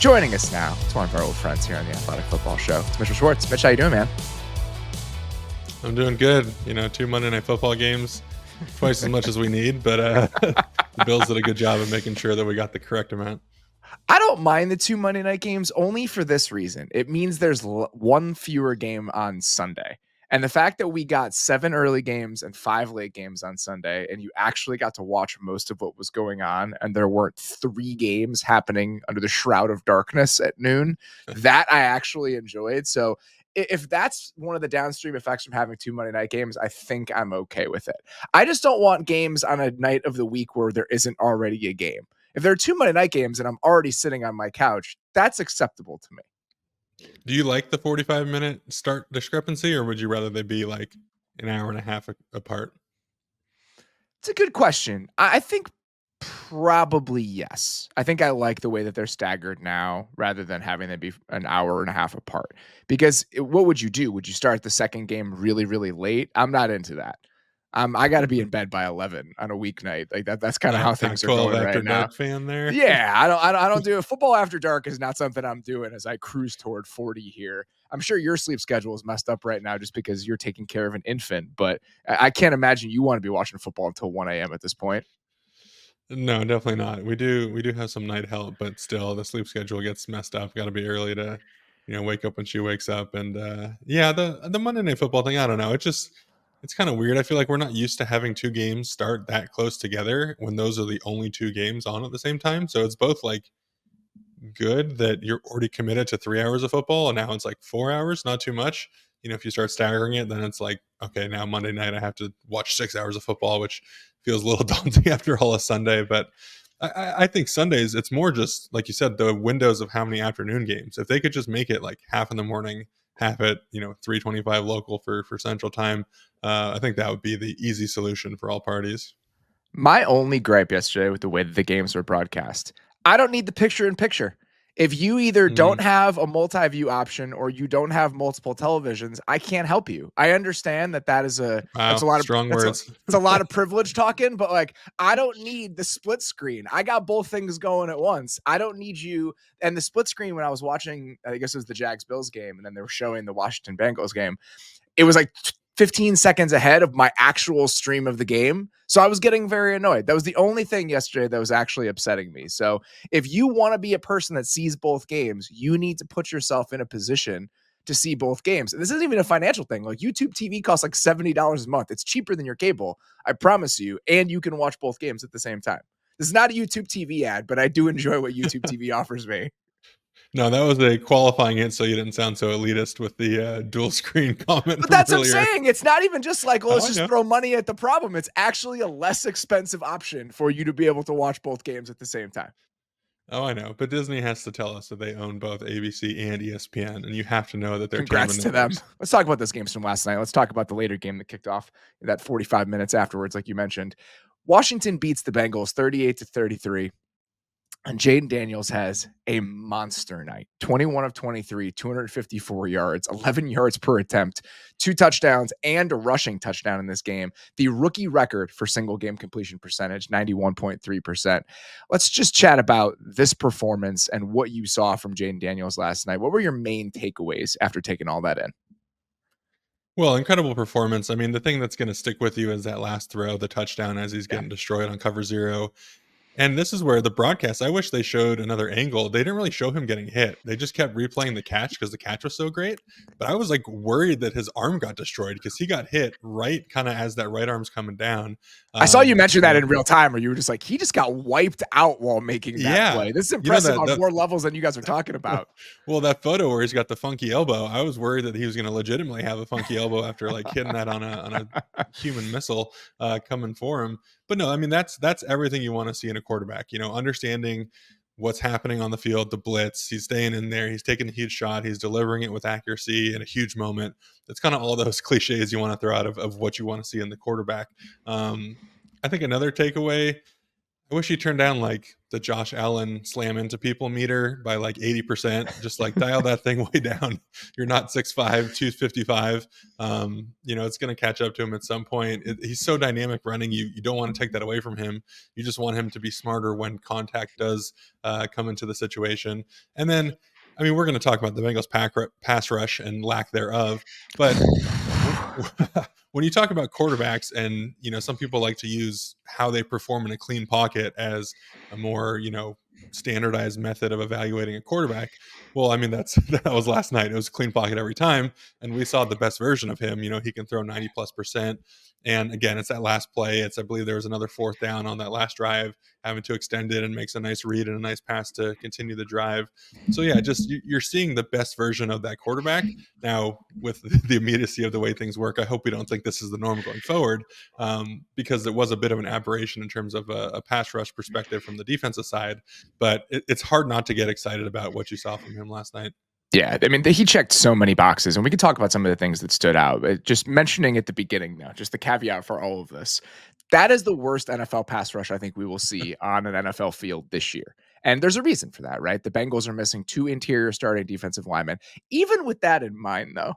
Joining us now, it's one of our old friends here on the Athletic Football Show. It's Mitchell Schwartz. Mitch, how you doing, man? I'm doing good. 2 Monday Night Football games, twice as much as we need, but the Bills did a good job of making sure that we got the correct amount. I don't mind the 2 Monday night games only for this reason. It means there's one fewer game on Sunday. And the fact that we got 7 early games and 5 late games on Sunday, and you actually got to watch most of what was going on, and there weren't 3 games happening under the shroud of darkness at noon, that I actually enjoyed. So if that's one of the downstream effects from having 2 Monday night games, I think I'm okay with it. I just don't want games on a night of the week where there isn't already a game. If there are 2 Monday night games and I'm already sitting on my couch, that's acceptable to me. Do you like the 45-minute start discrepancy, or would you rather they be like an hour and a half apart? It's a good question. I think probably yes. I think I like the way that they're staggered now rather than having them be an hour and a half apart. Because what would you do? Would you start the second game really, really late? I'm not into that. I got to be in bed by 11 on a weeknight. Like that's kind of how things are going right now. Dark fan there. Yeah, I don't do it. Football after dark is not something I'm doing as I cruise toward 40 here. I'm sure your sleep schedule is messed up right now just because you're taking care of an infant, but I can't imagine you want to be watching football until 1 a.m. at this point. No, definitely not. We do have some night help, but still the sleep schedule gets messed up. Got to be early to, wake up when she wakes up. And the Monday Night Football thing, I don't know. It's kind of weird. I feel like we're not used to having 2 games start that close together when those are the only 2 games on at the same time. So it's both like good that you're already committed to 3 hours of football, and now it's like 4 hours, not too much. If you start staggering it, then it's like, okay, now Monday night I have to watch 6 hours of football, which feels a little daunting after all of Sunday. But I think Sundays, it's more just, like you said, the windows of how many afternoon games. If they could just make it like half in the morning, half at 3:25 local for Central Time, I think that would be the easy solution for all parties. My only gripe yesterday with the way that the games were broadcast, I don't need the picture-in-picture. If you either don't have a multi-view option or you don't have multiple televisions, I can't help you. I understand that is that's a lot of strong words. It's a lot of privilege talking, but like I don't need the split screen. I got both things going at once. I don't need you. And the split screen when I was watching, I guess it was the Jags-Bills game, and then they were showing the Washington Bengals game. It was like 15 seconds ahead of my actual stream of the game. So I was getting very annoyed. That was the only thing yesterday that was actually upsetting me. So if you want to be a person that sees both games, you need to put yourself in a position to see both games. And this isn't even a financial thing. Like YouTube TV costs like $70 a month. It's cheaper than your cable, I promise you. And you can watch both games at the same time. This is not a YouTube TV ad, but I do enjoy what YouTube TV offers me. No, that was a qualifying it, so you didn't sound so elitist with the dual screen comment. But that's earlier. what I'm saying. It's not even just like, well, let's just throw money at the problem. It's actually a less expensive option for you to be able to watch both games at the same time. Oh, I know. But Disney has to tell us that they own both ABC and ESPN, and you have to know that they're Congrats to them. Let's talk about those games from last night. Let's talk about the later game that kicked off that 45 minutes afterwards, like you mentioned. Washington beats the Bengals 38-33. And Jayden Daniels has a monster night. 21 of 23, 254 yards, 11 yards per attempt, 2 touchdowns, and a rushing touchdown in this game. The rookie record for single game completion percentage, 91.3%. Let's just chat about this performance and what you saw from Jayden Daniels last night. What were your main takeaways after taking all that in? Well, incredible performance. I mean, the thing that's going to stick with you is that last throw, the touchdown as he's getting destroyed on cover 0. And this is where the broadcast, I wish they showed another angle. They didn't really show him getting hit. They just kept replaying the catch because the catch was so great. But I was like worried that his arm got destroyed because he got hit right kind of as that right arm's coming down. I saw you mention that in real time where you were just like, he just got wiped out while making that play. This is impressive on more levels than you guys are talking about. Well, that photo where he's got the funky elbow, I was worried that he was going to legitimately have a funky elbow after like hitting that on a human missile coming for him. But no, I mean, that's everything you want to see in a quarterback, understanding what's happening on the field, the blitz, he's staying in there, he's taking a huge shot, he's delivering it with accuracy in a huge moment. It's kind of all those cliches you want to throw out of what you want to see in the quarterback. I think another takeaway, I wish he turned down like the Josh Allen slam into people meter by like 80%. Just like dial that thing way down. You're not 6'5", 255. It's going to catch up to him at some point. He's so dynamic running. You don't want to take that away from him. You just want him to be smarter when contact does come into the situation. And then, I mean, we're going to talk about the Bengals pass rush and lack thereof, but when you talk about quarterbacks, and some people like to use how they perform in a clean pocket as a more standardized method of evaluating a quarterback. Well, I mean, that was last night. It was a clean pocket every time, and we saw the best version of him. He can throw 90+%. And again, it's that last play. I believe there was another fourth down on that last drive, having to extend it, and makes a nice read and a nice pass to continue the drive. So yeah, just you're seeing the best version of that quarterback. Now, with the immediacy of the way things work, I hope we don't think this is the norm going forward, because it was a bit of an aberration in terms of a pass rush perspective from the defensive side. But it's hard not to get excited about what you saw from him last night. Yeah, I mean, he checked so many boxes, and we can talk about some of the things that stood out. Just mentioning at the beginning now, just the caveat for all of this, that is the worst NFL pass rush I think we will see on an NFL field this year. And there's a reason for that, right? The Bengals are missing 2 interior starting defensive linemen. Even with that in mind, though,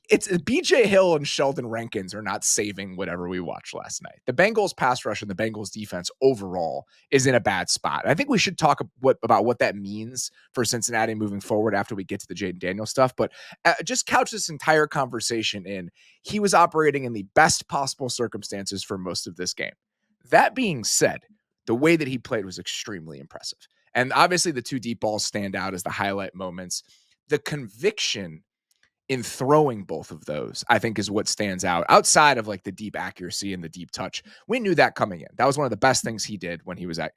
it's BJ Hill and Sheldon Rankins are not saving whatever we watched last night. The Bengals pass rush and the Bengals defense overall is in a bad spot. I think we should talk about what that means for Cincinnati moving forward after we get to the Jayden Daniels stuff. But just couch this entire conversation in he was operating in the best possible circumstances for most of this game. That being said, the way that he played was extremely impressive. And obviously the 2 deep balls stand out as the highlight moments. The conviction in throwing both of those, I think, is what stands out outside of like the deep accuracy and the deep touch. We knew that coming in. That was one of the best things he did when he was at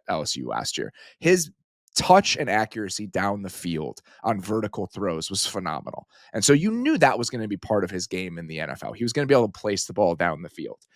LSU last year. His touch and accuracy down the field on vertical throws was phenomenal. And so you knew that was going to be part of his game in the NFL. He was going to be able to place the ball down the field.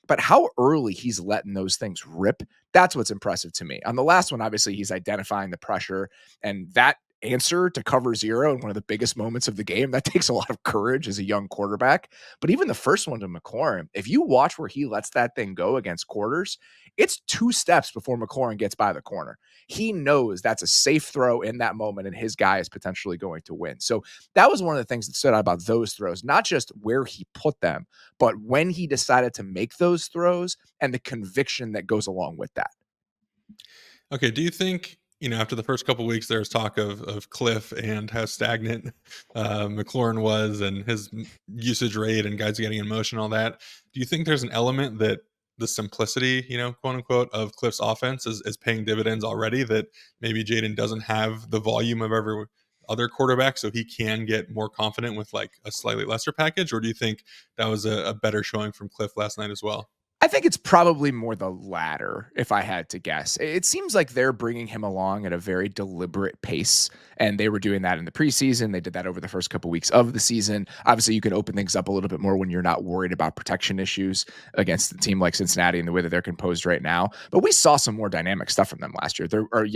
But how early he's letting those things rip, that's what's impressive to me. On the last one, obviously, he's identifying the pressure, and that answer to cover 0 in one of the biggest moments of the game, that takes a lot of courage as a young quarterback. But even the first one to McLaurin, if you watch where he lets that thing go against quarters, it's 2 steps before McLaurin gets by the corner. He knows that's a safe throw in that moment, and his guy is potentially going to win. So that was one of the things that stood out about those throws, not just where he put them, but when he decided to make those throws and the conviction that goes along with that. Okay, do you think, after the first couple of weeks, there's talk of Cliff and how stagnant McLaurin was and his usage rate and guys getting in motion, all that. Do you think there's an element that the simplicity, quote unquote, of Cliff's offense is paying dividends already, that maybe Jayden doesn't have the volume of every other quarterback, so he can get more confident with like a slightly lesser package? Or do you think that was a better showing from Cliff last night as well? I think it's probably more the latter, if I had to guess. It seems like they're bringing him along at a very deliberate pace, and they were doing that in the preseason. They did that over the first couple weeks of the season. Obviously, you can open things up a little bit more when you're not worried about protection issues against a team like Cincinnati and the way that they're composed right now. But we saw some more dynamic stuff from them last year,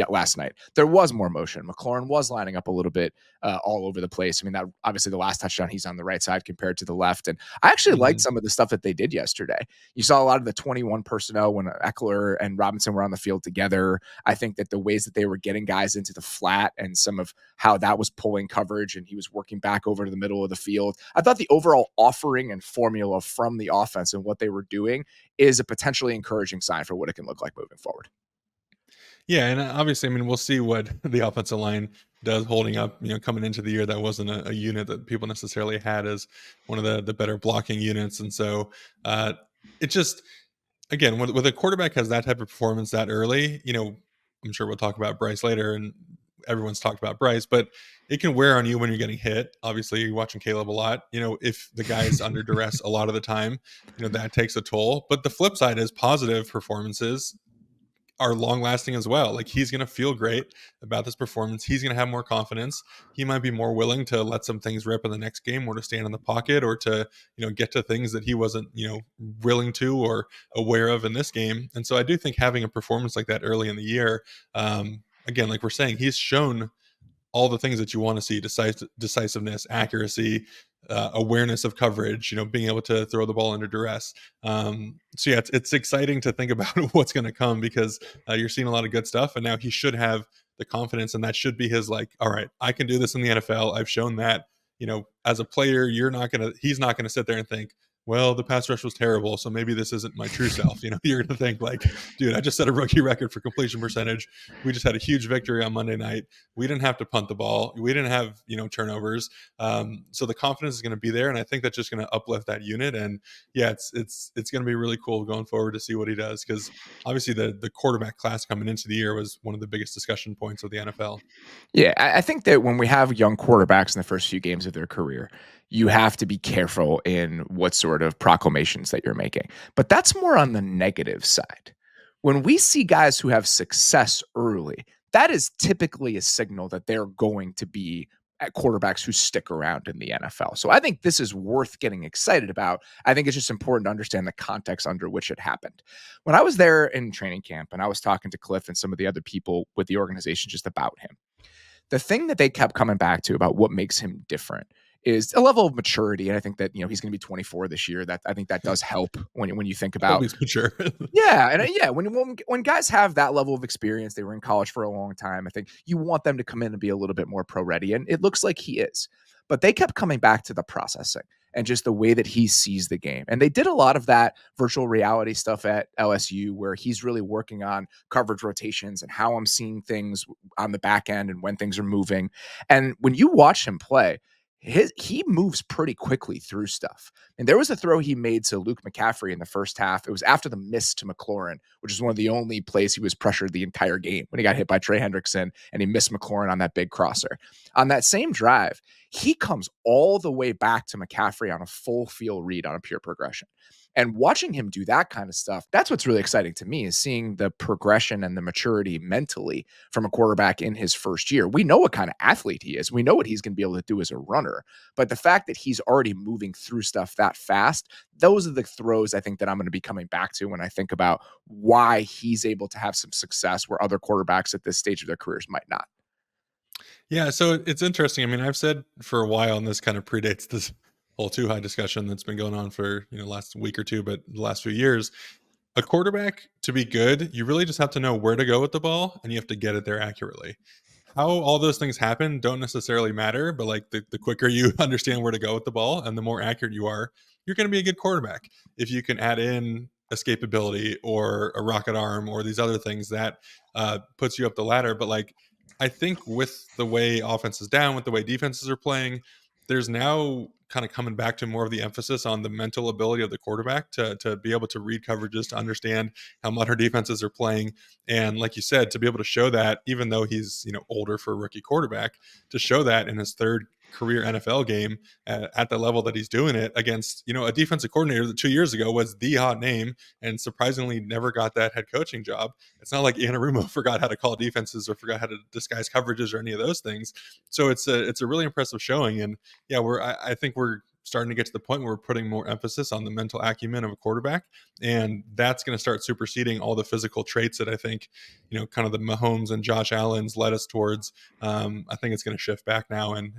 last night. There was more motion. McLaurin was lining up a little bit all over the place. I mean, that obviously the last touchdown, he's on the right side compared to the left. And I actually liked some of the stuff that they did yesterday. You saw a lot of the 21 personnel when Eckler and Robinson were on the field together. I think that the ways that they were getting guys into the flat and some of how that was pulling coverage and he was working back over to the middle of the field. I thought the overall offering and formula from the offense and what they were doing is a potentially encouraging sign for what it can look like moving forward. Yeah, and obviously, I mean, we'll see what the offensive line does holding up. Coming into the year, that wasn't a unit that people necessarily had as one of the better blocking units, and so it just, again, with a quarterback has that type of performance that early, I'm sure we'll talk about Bryce later, and everyone's talked about Bryce, but it can wear on you when you're getting hit. Obviously, you're watching Caleb a lot. If the guy is under duress a lot of the time, that takes a toll. But the flip side is positive performances are long lasting as well. Like, he's going to feel great about this performance. He's going to have more confidence. He might be more willing to let some things rip in the next game, or to stand in the pocket, or to, get to things that he wasn't, willing to or aware of in this game. And so I do think having a performance like that early in the year, again, like we're saying, he's shown all the things that you want to see: decisiveness, accuracy, awareness of coverage, being able to throw the ball under duress. So yeah, it's exciting to think about what's going to come, because you're seeing a lot of good stuff, and now he should have the confidence, and that should be his, like, all right, I can do this in the NFL. I've shown that. As a player, he's not gonna sit there and think, well, the pass rush was terrible, so maybe this isn't my true self. You're gonna think like, dude, I just set a rookie record for completion percentage. We just had a huge victory on Monday night. We didn't have to punt the ball. We didn't have turnovers. So the confidence is going to be there, and I think that's just going to uplift that unit. And yeah, it's going to be really cool going forward to see what he does, because obviously the quarterback class coming into the year was one of the biggest discussion points of the NFL. Yeah, I think that when we have young quarterbacks in the first few games of their career, you have to be careful in what sort of proclamations that you're making. But that's more on the negative side. When we see guys who have success early, that is typically a signal that they're going to be at quarterbacks who stick around in the NFL. So I think this is worth getting excited about. I think it's just important to understand the context under which it happened. When I was there in training camp and I was talking to Cliff and some of the other people with the organization just about him, the thing that they kept coming back to about what makes him different is a level of maturity. And I think that, he's going to be 24 this year. That I think that does help when you think about, Always mature. yeah. And yeah, when guys have that level of experience, they were in college for a long time. I think you want them to come in and be a little bit more pro ready. And it looks like he is, but they kept coming back to the processing and just the way that he sees the game. And they did a lot of that virtual reality stuff at LSU, where he's really working on coverage rotations and how I'm seeing things on the back end and when things are moving. And when you watch him play, he moves pretty quickly through stuff. And there was a throw he made to Luke McCaffrey in the first half. It was after the miss to McLaurin, which is one of the only plays he was pressured the entire game, when he got hit by Trey Hendrickson and he missed McLaurin on that big crosser. On that same drive, he comes all the way back to McCaffrey on a full field read on a pure progression. And watching him do that kind of stuff, that's what's really exciting to me, is seeing the progression and the maturity mentally from a quarterback in his first year. We know what kind of athlete he is. We know what he's going to be able to do as a runner. But the fact that he's already moving through stuff that fast, those are the throws I think that I'm going to be coming back to when I think about why he's able to have some success where other quarterbacks at this stage of their careers might not. Yeah, so it's interesting. I mean, I've said for a while, and this kind of predates this whole too high discussion that's been going on for last week or two, but the last few years, a quarterback, to be good, you really just have to know where to go with the ball, and you have to get it there accurately. How all those things happen don't necessarily matter, but like the quicker you understand where to go with the ball and the more accurate you are, you're going to be a good quarterback. If you can add in escapability or a rocket arm or these other things, that puts you up the ladder. But like, I think with the way offense is down, with the way defenses are playing, there's now kind of coming back to more of the emphasis on the mental ability of the quarterback to be able to read coverages, to understand how modern defenses are playing. And like you said, to be able to show that, even though he's older for a rookie quarterback, to show that in his third career NFL game at the level that he's doing it against, a defensive coordinator that 2 years ago was the hot name and surprisingly never got that head coaching job. It's not like Anarumo forgot how to call defenses or forgot how to disguise coverages or any of those things. So it's a really impressive showing. And yeah, I think we're starting to get to the point where we're putting more emphasis on the mental acumen of a quarterback, and that's going to start superseding all the physical traits that I think kind of the Mahomes and Josh Allen's led us towards. I think it's going to shift back now, and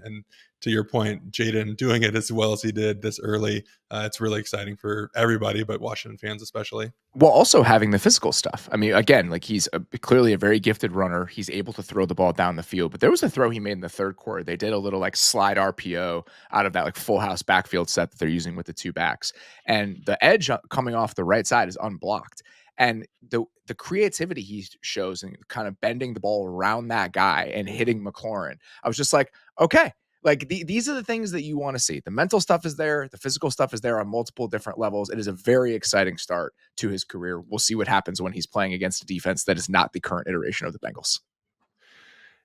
to your point, Jayden doing it as well as he did this early, it's really exciting for everybody, but Washington fans especially. Well, also having the physical stuff. I mean, again, like he's clearly a very gifted runner. He's able to throw the ball down the field. But there was a throw he made in the third quarter. They did a little like slide RPO out of that like full house backfield set that they're using with the two backs. And the edge coming off the right side is unblocked. And the creativity he shows and kind of bending the ball around that guy and hitting McLaurin, I was just like, okay. Like these are the things that you want to see. The mental stuff is there. The physical stuff is there on multiple different levels. It is a very exciting start to his career. We'll see what happens when he's playing against a defense that is not the current iteration of the Bengals.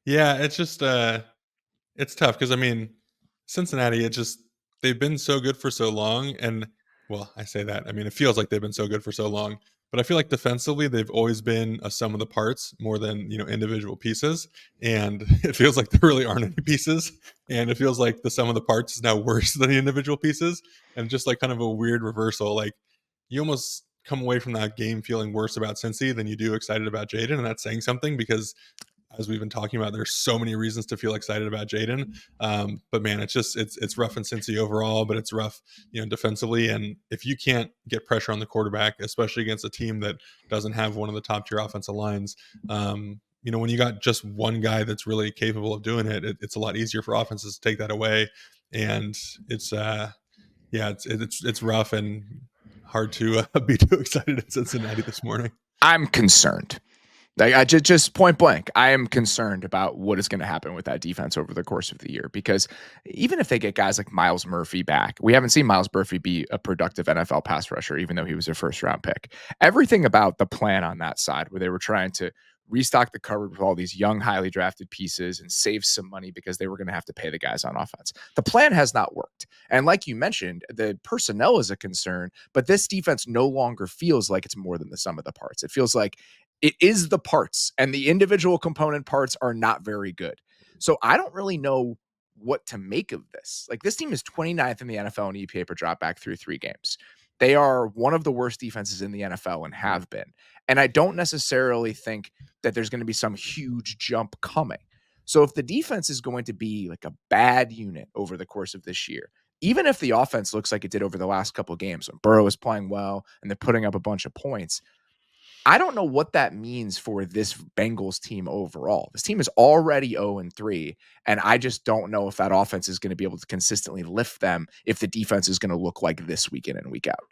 Yeah, it's just it's tough because I mean, Cincinnati, they've been so good for so long, and well, I say that. I mean, it feels like they've been so good for so long, but I feel like defensively they've always been a sum of the parts more than individual pieces, and it feels like there really aren't any pieces, and it feels like the sum of the parts is now worse than the individual pieces, and just like kind of a weird reversal. Like you almost come away from that game feeling worse about Cincy than you do excited about Jayden, and that's saying something because as we've been talking about, there's so many reasons to feel excited about Jayden. But man, it's rough in Cincy overall, but it's rough, defensively. And if you can't get pressure on the quarterback, especially against a team that doesn't have one of the top tier offensive lines, when you got just one guy that's really capable of doing it, it's a lot easier for offenses to take that away. And it's it's rough and hard to be too excited in Cincinnati this morning. I'm concerned. Like, I just point blank, I am concerned about what is going to happen with that defense over the course of the year, because even if they get guys like Myles Murphy back, we haven't seen Myles Murphy be a productive NFL pass rusher, even though he was a first round pick. Everything about the plan on that side, where they were trying to restock the cupboard with all these young, highly drafted pieces and save some money because they were going to have to pay the guys on offense, the plan has not worked. And like you mentioned, the personnel is a concern, but this defense no longer feels like it's more than the sum of the parts. It feels like it is the parts, and the individual component parts are not very good. So I don't really know what to make of this. Like, this team is 29th in the NFL in EPA per dropback through 3 games. They are one of the worst defenses in the NFL and have been. And I don't necessarily think that there's going to be some huge jump coming. So if the defense is going to be like a bad unit over the course of this year, even if the offense looks like it did over the last couple of games when Burrow is playing well and they're putting up a bunch of points, I don't know what that means for this Bengals team overall. This team is already 0-3, and I just don't know if that offense is going to be able to consistently lift them if the defense is going to look like this week in and week out.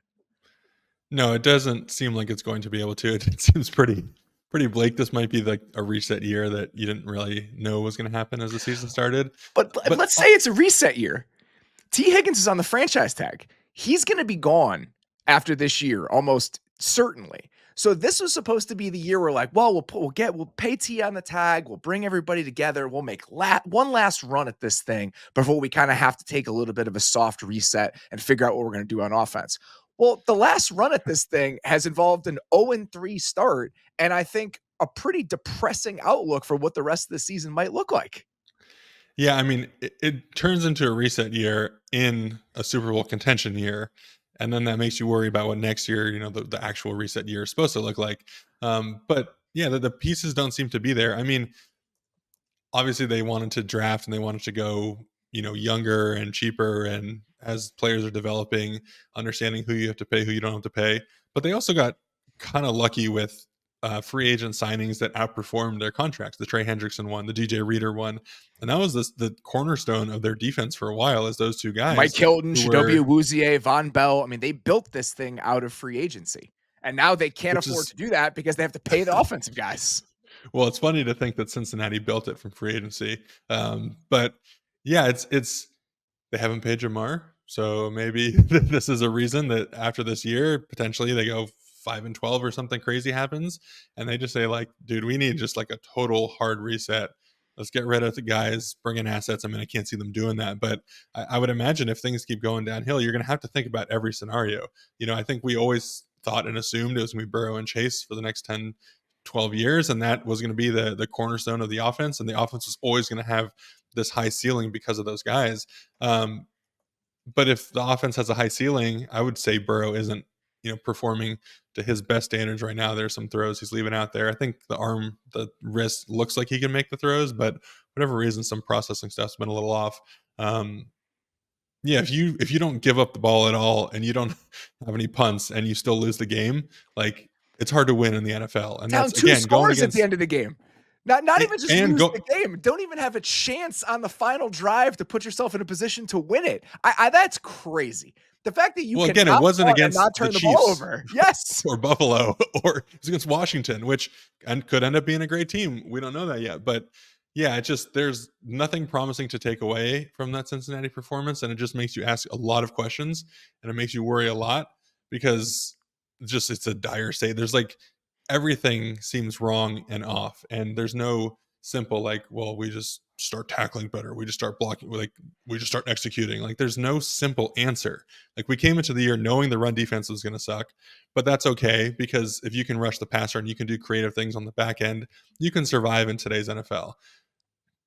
No, it doesn't seem like it's going to be able to. It seems pretty bleak. This might be like a reset year that you didn't really know was going to happen as the season started. But let's say it's a reset year. T. Higgins is on the franchise tag. He's going to be gone after this year, almost certainly. So this was supposed to be the year where, like, well, we'll pay T on the tag, we'll bring everybody together, we'll make one last run at this thing before we kind of have to take a little bit of a soft reset and figure out what we're going to do on offense. Well, the last run at this thing has involved an 0-3 start, and I think a pretty depressing outlook for what the rest of the season might look like. Yeah, I mean, it turns into a reset year in a Super Bowl contention year, and then that makes you worry about what next year, the actual reset year is supposed to look like. But yeah, the pieces don't seem to be there. I mean, obviously they wanted to draft and they wanted to go, younger and cheaper, and as players are developing, understanding who you have to pay, who you don't have to pay. But they also got kind of lucky with free agent signings that outperformed their contracts. The Trey Hendrickson one, the DJ Reader one, and that was the cornerstone of their defense for a while. Is those two guys, Mike Hilton, Chidobe Awuzie, Von Bell. I mean, they built this thing out of free agency, and now they can't afford to do that because they have to pay the offensive guys. Well, it's funny to think that Cincinnati built it from free agency, but yeah, it's they haven't paid Jamar, so maybe this is a reason that after this year, potentially they go 5-12 or something crazy happens, and they just say, like, dude, we need just like a total hard reset. Let's get rid of the guys, bring in assets. I mean, I can't see them doing that, but I would imagine if things keep going downhill, you're going to have to think about every scenario. I think we always thought and assumed it was going to be Burrow and Chase for the next 10, 12 years, and that was going to be the cornerstone of the offense, and the offense was always going to have this high ceiling because of those guys. But if the offense has a high ceiling, I would say Burrow isn't performing to his best standards right now. There's some throws he's leaving out there. I think the wrist looks like he can make the throws, but whatever reason, some processing stuff's been a little off. Yeah, if you don't give up the ball at all and you don't have any punts and you still lose the game, like, it's hard to win in the NFL. And down that's, 2 again, scores going against at the end of the game. Not even just lose the game. Don't even have a chance on the final drive to put yourself in a position to win it. That's crazy. The fact that you again, it wasn't against not turn the ball over. Yes. or Buffalo, or it was against Washington, which could end up being a great team. We don't know that yet, but yeah, there's nothing promising to take away from that Cincinnati performance, and it just makes you ask a lot of questions, and it makes you worry a lot because it's a dire state. There's like everything seems wrong and off, and there's no simple, like, well, we just start tackling better, we just start blocking, like, we just start executing. Like, there's no simple answer. Like, we came into the year knowing the run defense was going to suck, but that's okay, because if you can rush the passer and you can do creative things on the back end, you can survive in today's NFL.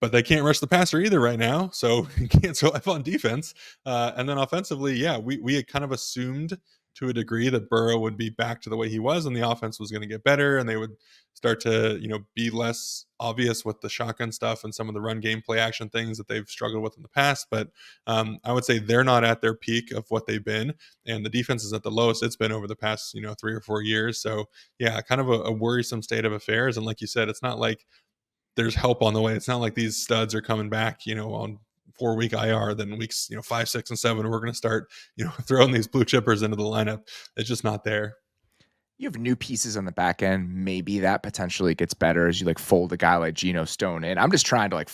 But they can't rush the passer either right now, so you can't survive on defense. And then offensively, yeah, we had kind of assumed to a degree that Burrow would be back to the way he was, and the offense was going to get better, and they would start to, be less obvious with the shotgun stuff and some of the run game play action things that they've struggled with in the past. But I would say they're not at their peak of what they've been, and the defense is at the lowest it's been over the past 3 or 4 years. So yeah, kind of a worrisome state of affairs. And like you said, it's not like there's help on the way. It's not like these studs are coming back, on 4-week IR. Then weeks 5, 6, and 7, we're going to start throwing these blue chippers into the lineup. It's just not there. You have new pieces on the back end. Maybe that potentially gets better as you fold a guy like Geno Stone in. I'm just trying to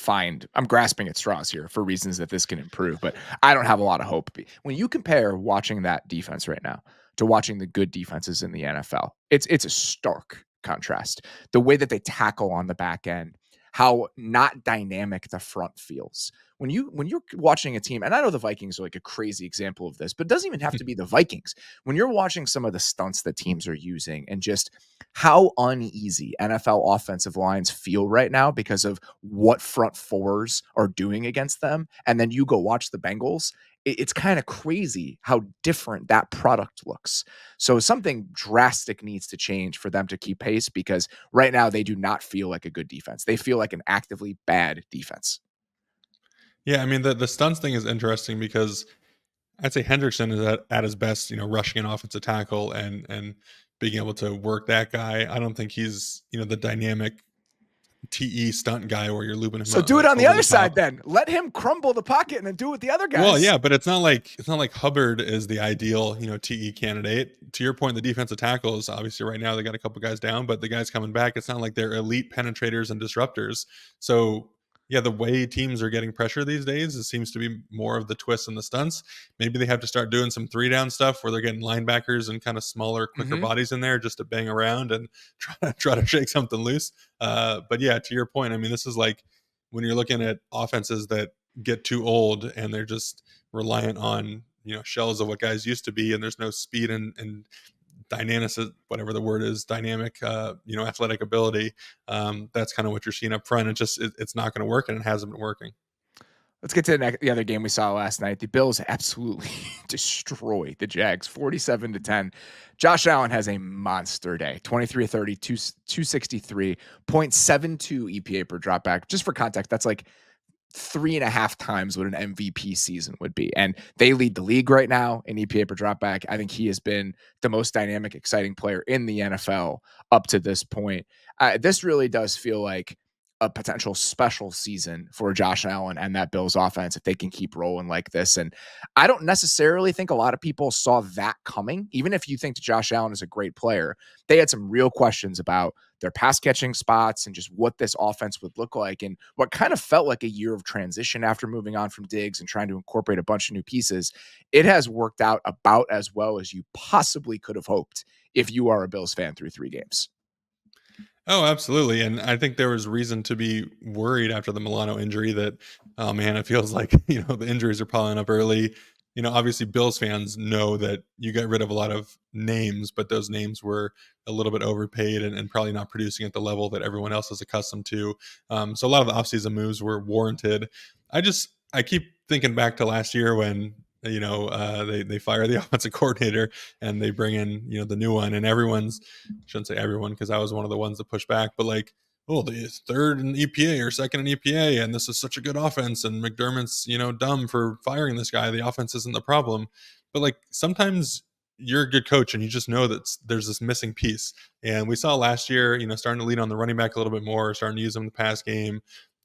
I'm grasping at straws here for reasons that this can improve, but I don't have a lot of hope. When you compare watching that defense right now to watching the good defenses in the NFL, it's a stark contrast. The way that they tackle on the back end, how not dynamic the front feels. When you're watching a team, and I know the Vikings are a crazy example of this, but it doesn't even have to be the Vikings. When you're watching some of the stunts that teams are using and just how uneasy NFL offensive lines feel right now because of what front fours are doing against them, and then you go watch the Bengals, it's kind of crazy how different that product looks. So something drastic needs to change for them to keep pace, because right now they do not feel like a good defense. They feel like an actively bad defense. Yeah, I mean the stunts thing is interesting because I'd say Hendrickson is at his best, rushing an offensive tackle and being able to work that guy. I don't think he's, the dynamic TE stunt guy where you're looping him So do it on the over other the side top. then. Let him crumble the pocket and then do it with the other guys. Well, yeah, but it's not like Hubbard is the ideal, TE candidate. To your point, the defensive tackles, obviously right now they got a couple guys down, but the guys coming back, it's not like they're elite penetrators and disruptors. So yeah, the way teams are getting pressure these days, it seems to be more of the twists and the stunts. Maybe they have to start doing some 3-down stuff where they're getting linebackers and kind of smaller, quicker bodies in there just to bang around and try to shake something loose. But yeah, to your point, I mean, this is like when you're looking at offenses that get too old and they're just reliant on shells of what guys used to be, and there's no speed and dynamic, whatever the word is, dynamic, athletic ability. That's kind of what you're seeing up front. It's not going to work, and it hasn't been working. Let's get to the other game we saw last night. The Bills absolutely destroyed the Jags 47-10. Josh Allen has a monster day. 23-30, 263, 0.72 EPA per dropback. Just for context, that's 3.5 times what an MVP season would be. And they lead the league right now in EPA per dropback. I think he has been the most dynamic, exciting player in the NFL up to this point. This really does feel like a potential special season for Josh Allen and that Bills offense if they can keep rolling like this. And I don't necessarily think a lot of people saw that coming. Even if you think Josh Allen is a great player, they had some real questions about their pass catching spots and just what this offense would look like, and what kind of felt like a year of transition after moving on from Diggs and trying to incorporate a bunch of new pieces. It has worked out about as well as you possibly could have hoped if you are a Bills fan through 3 games. Oh, absolutely. And I think there was reason to be worried after the Milano injury that, oh man, it feels like, the injuries are piling up early. Obviously Bills fans know that you got rid of a lot of names, but those names were a little bit overpaid and probably not producing at the level that everyone else is accustomed to. So a lot of the offseason moves were warranted. I keep thinking back to last year when they fire the offensive coordinator and they bring in the new one, and shouldn't say everyone because I was one of the ones that pushed back, but the third in EPA or second in EPA, and this is such a good offense, and McDermott's dumb for firing this guy. The offense isn't the problem, but sometimes you're a good coach and you just know that there's this missing piece. And we saw last year, starting to lean on the running back a little bit more, starting to use them in the pass game,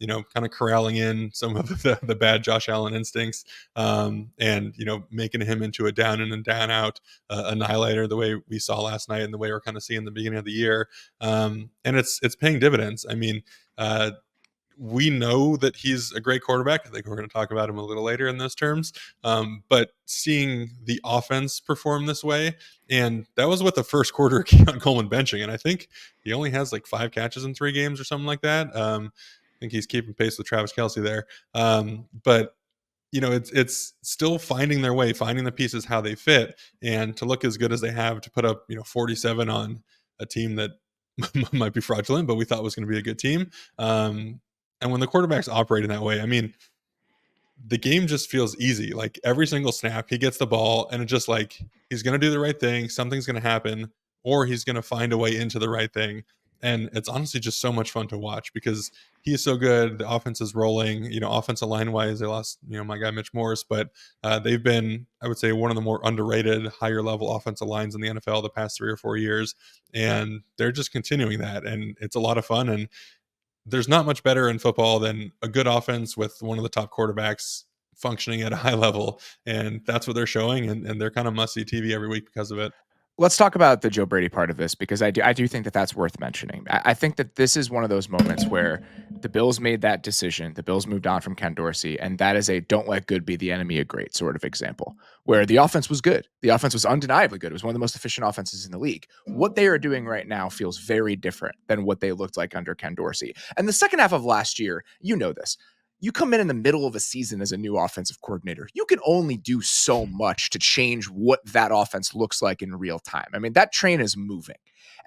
kind of corralling in some of the bad Josh Allen instincts, and, making him into a down in and down out annihilator the way we saw last night and the way we're kind of seeing the beginning of the year. And it's paying dividends. I mean, we know that he's a great quarterback. I think we're going to talk about him a little later in those terms. But seeing the offense perform this way, and that was with the first quarter of Keon Coleman benching, and I think he only has 5 catches in 3 games or something like that. I think he's keeping pace with Travis Kelce there. But it's still finding their way, finding the pieces how they fit, and to look as good as they have to put up 47 on a team that might be fraudulent, but we thought was going to be a good team. And when the quarterback's operating that way, I mean, the game just feels easy. Like every single snap, he gets the ball, and it just like he's going to do the right thing. Something's going to happen, or he's going to find a way into the right thing. And it's honestly just so much fun to watch because he is so good. The offense is rolling. Offensive line wise, they lost my guy Mitch Morris, but they've been, I would say, one of the more underrated, higher level offensive lines in the NFL the past 3 or 4 years, and they're just continuing that, and it's a lot of fun. And there's not much better in football than a good offense with one of the top quarterbacks functioning at a high level. And that's what they're showing. And they're kind of must see TV every week because of it. Let's talk about the Joe Brady part of this because I do think that that's worth mentioning. I think that this is one of those moments where the Bills made that decision. The Bills moved on from Ken Dorsey, and that is a don't let good be the enemy of great sort of example where the offense was good. The offense was undeniably good. It was one of the most efficient offenses in the league. What they are doing right now feels very different than what they looked like under Ken Dorsey. And the second half of last year, you know this. You come in the middle of a season as a new offensive coordinator, you can only do so much to change what that offense looks like in real time. I mean, that train is moving.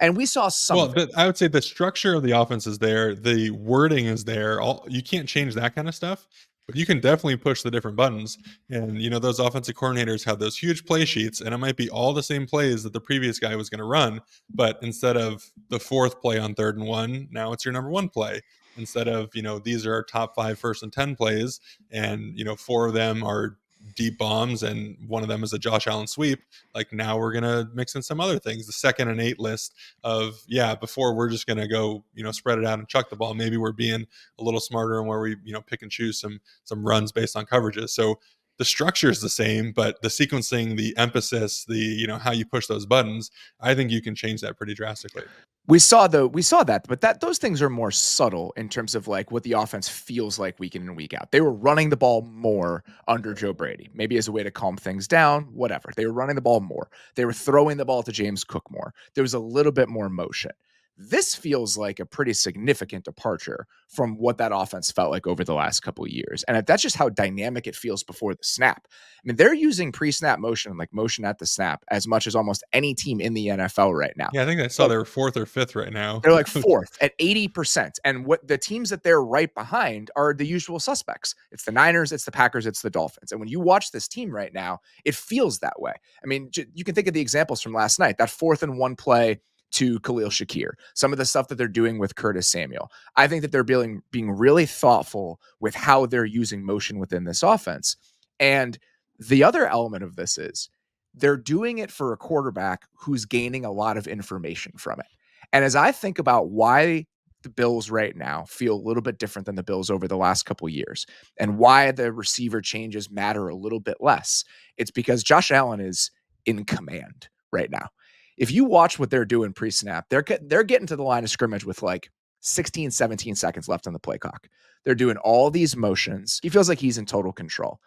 And we saw some Well, of it. I would say the structure of the offense is there. The wording is there. You can't change that kind of stuff, but you can definitely push the different buttons. And those offensive coordinators have those huge play sheets, and it might be all the same plays that the previous guy was going to run, but instead of the fourth play on 3rd and 1, now it's your number 1 play. Instead of these are our top 5 first and 10 plays, and 4 of them are deep bombs, and one of them is a Josh Allen sweep. Like now we're gonna mix in some other things. The 2nd and 8 list of before we're just going to go spread it out and chuck the ball, maybe we're being a little smarter and where we pick and choose some runs based on coverages. So the structure is the same, but the sequencing, the emphasis, the how you push those buttons, I think you can change that pretty drastically. We saw that, but those things are more subtle in terms of like what the offense feels like week in and week out. They were running the ball more under Joe Brady, maybe as a way to calm things down, whatever. They were running the ball more. They were throwing the ball to James Cook more. There was a little bit more motion. This feels like a pretty significant departure from what that offense felt like over the last couple of years. And that's just how dynamic it feels before the snap. I mean, they're using pre-snap motion, like motion at the snap, as much as almost any team in the NFL right now. Yeah, I think I saw they were 4th or 5th right now. They're like 4th at 80%. And what the teams that they're right behind are the usual suspects. It's the Niners, it's the Packers, it's the Dolphins. And when you watch this team right now, it feels that way. I mean, you can think of the examples from last night, that 4th and 1 play to Khalil Shakir, some of the stuff that they're doing with Curtis Samuel. I think that they're being really thoughtful with how they're using motion within this offense. And the other element of this is they're doing it for a quarterback who's gaining a lot of information from it. And as I think about why the Bills right now feel a little bit different than the Bills over the last couple of years and why the receiver changes matter a little bit less, it's because Josh Allen is in command right now. If you watch what they're doing pre-snap, they're getting to the line of scrimmage with like 16, 17 seconds left on the play clock. They're doing all these motions. He feels like he's in total control.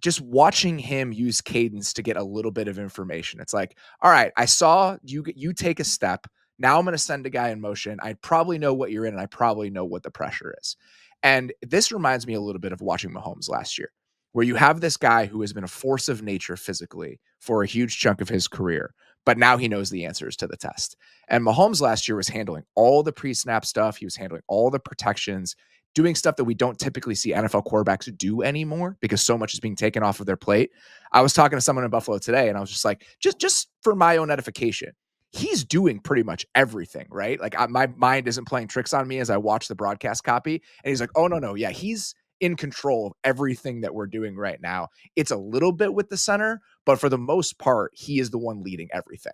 Just watching him use cadence to get a little bit of information. It's like, all right, I saw you take a step. Now I'm going to send a guy in motion. I probably know what you're in, and I probably know what the pressure is. And this reminds me a little bit of watching Mahomes last year, where you have this guy who has been a force of nature physically for a huge chunk of his career, but now he knows the answers to the test. And Mahomes last year was handling all the pre-snap stuff. He was handling all the protections, doing stuff that we don't typically see NFL quarterbacks do anymore because so much is being taken off of their plate. I was talking to someone in Buffalo today, and I was just like, just for my own edification, he's doing pretty much everything, right? Like my mind isn't playing tricks on me as I watch the broadcast copy. And he's like, oh, no, yeah, he's in control of everything that we're doing right now. It's a little bit with the center, but for the most part, he is the one leading everything.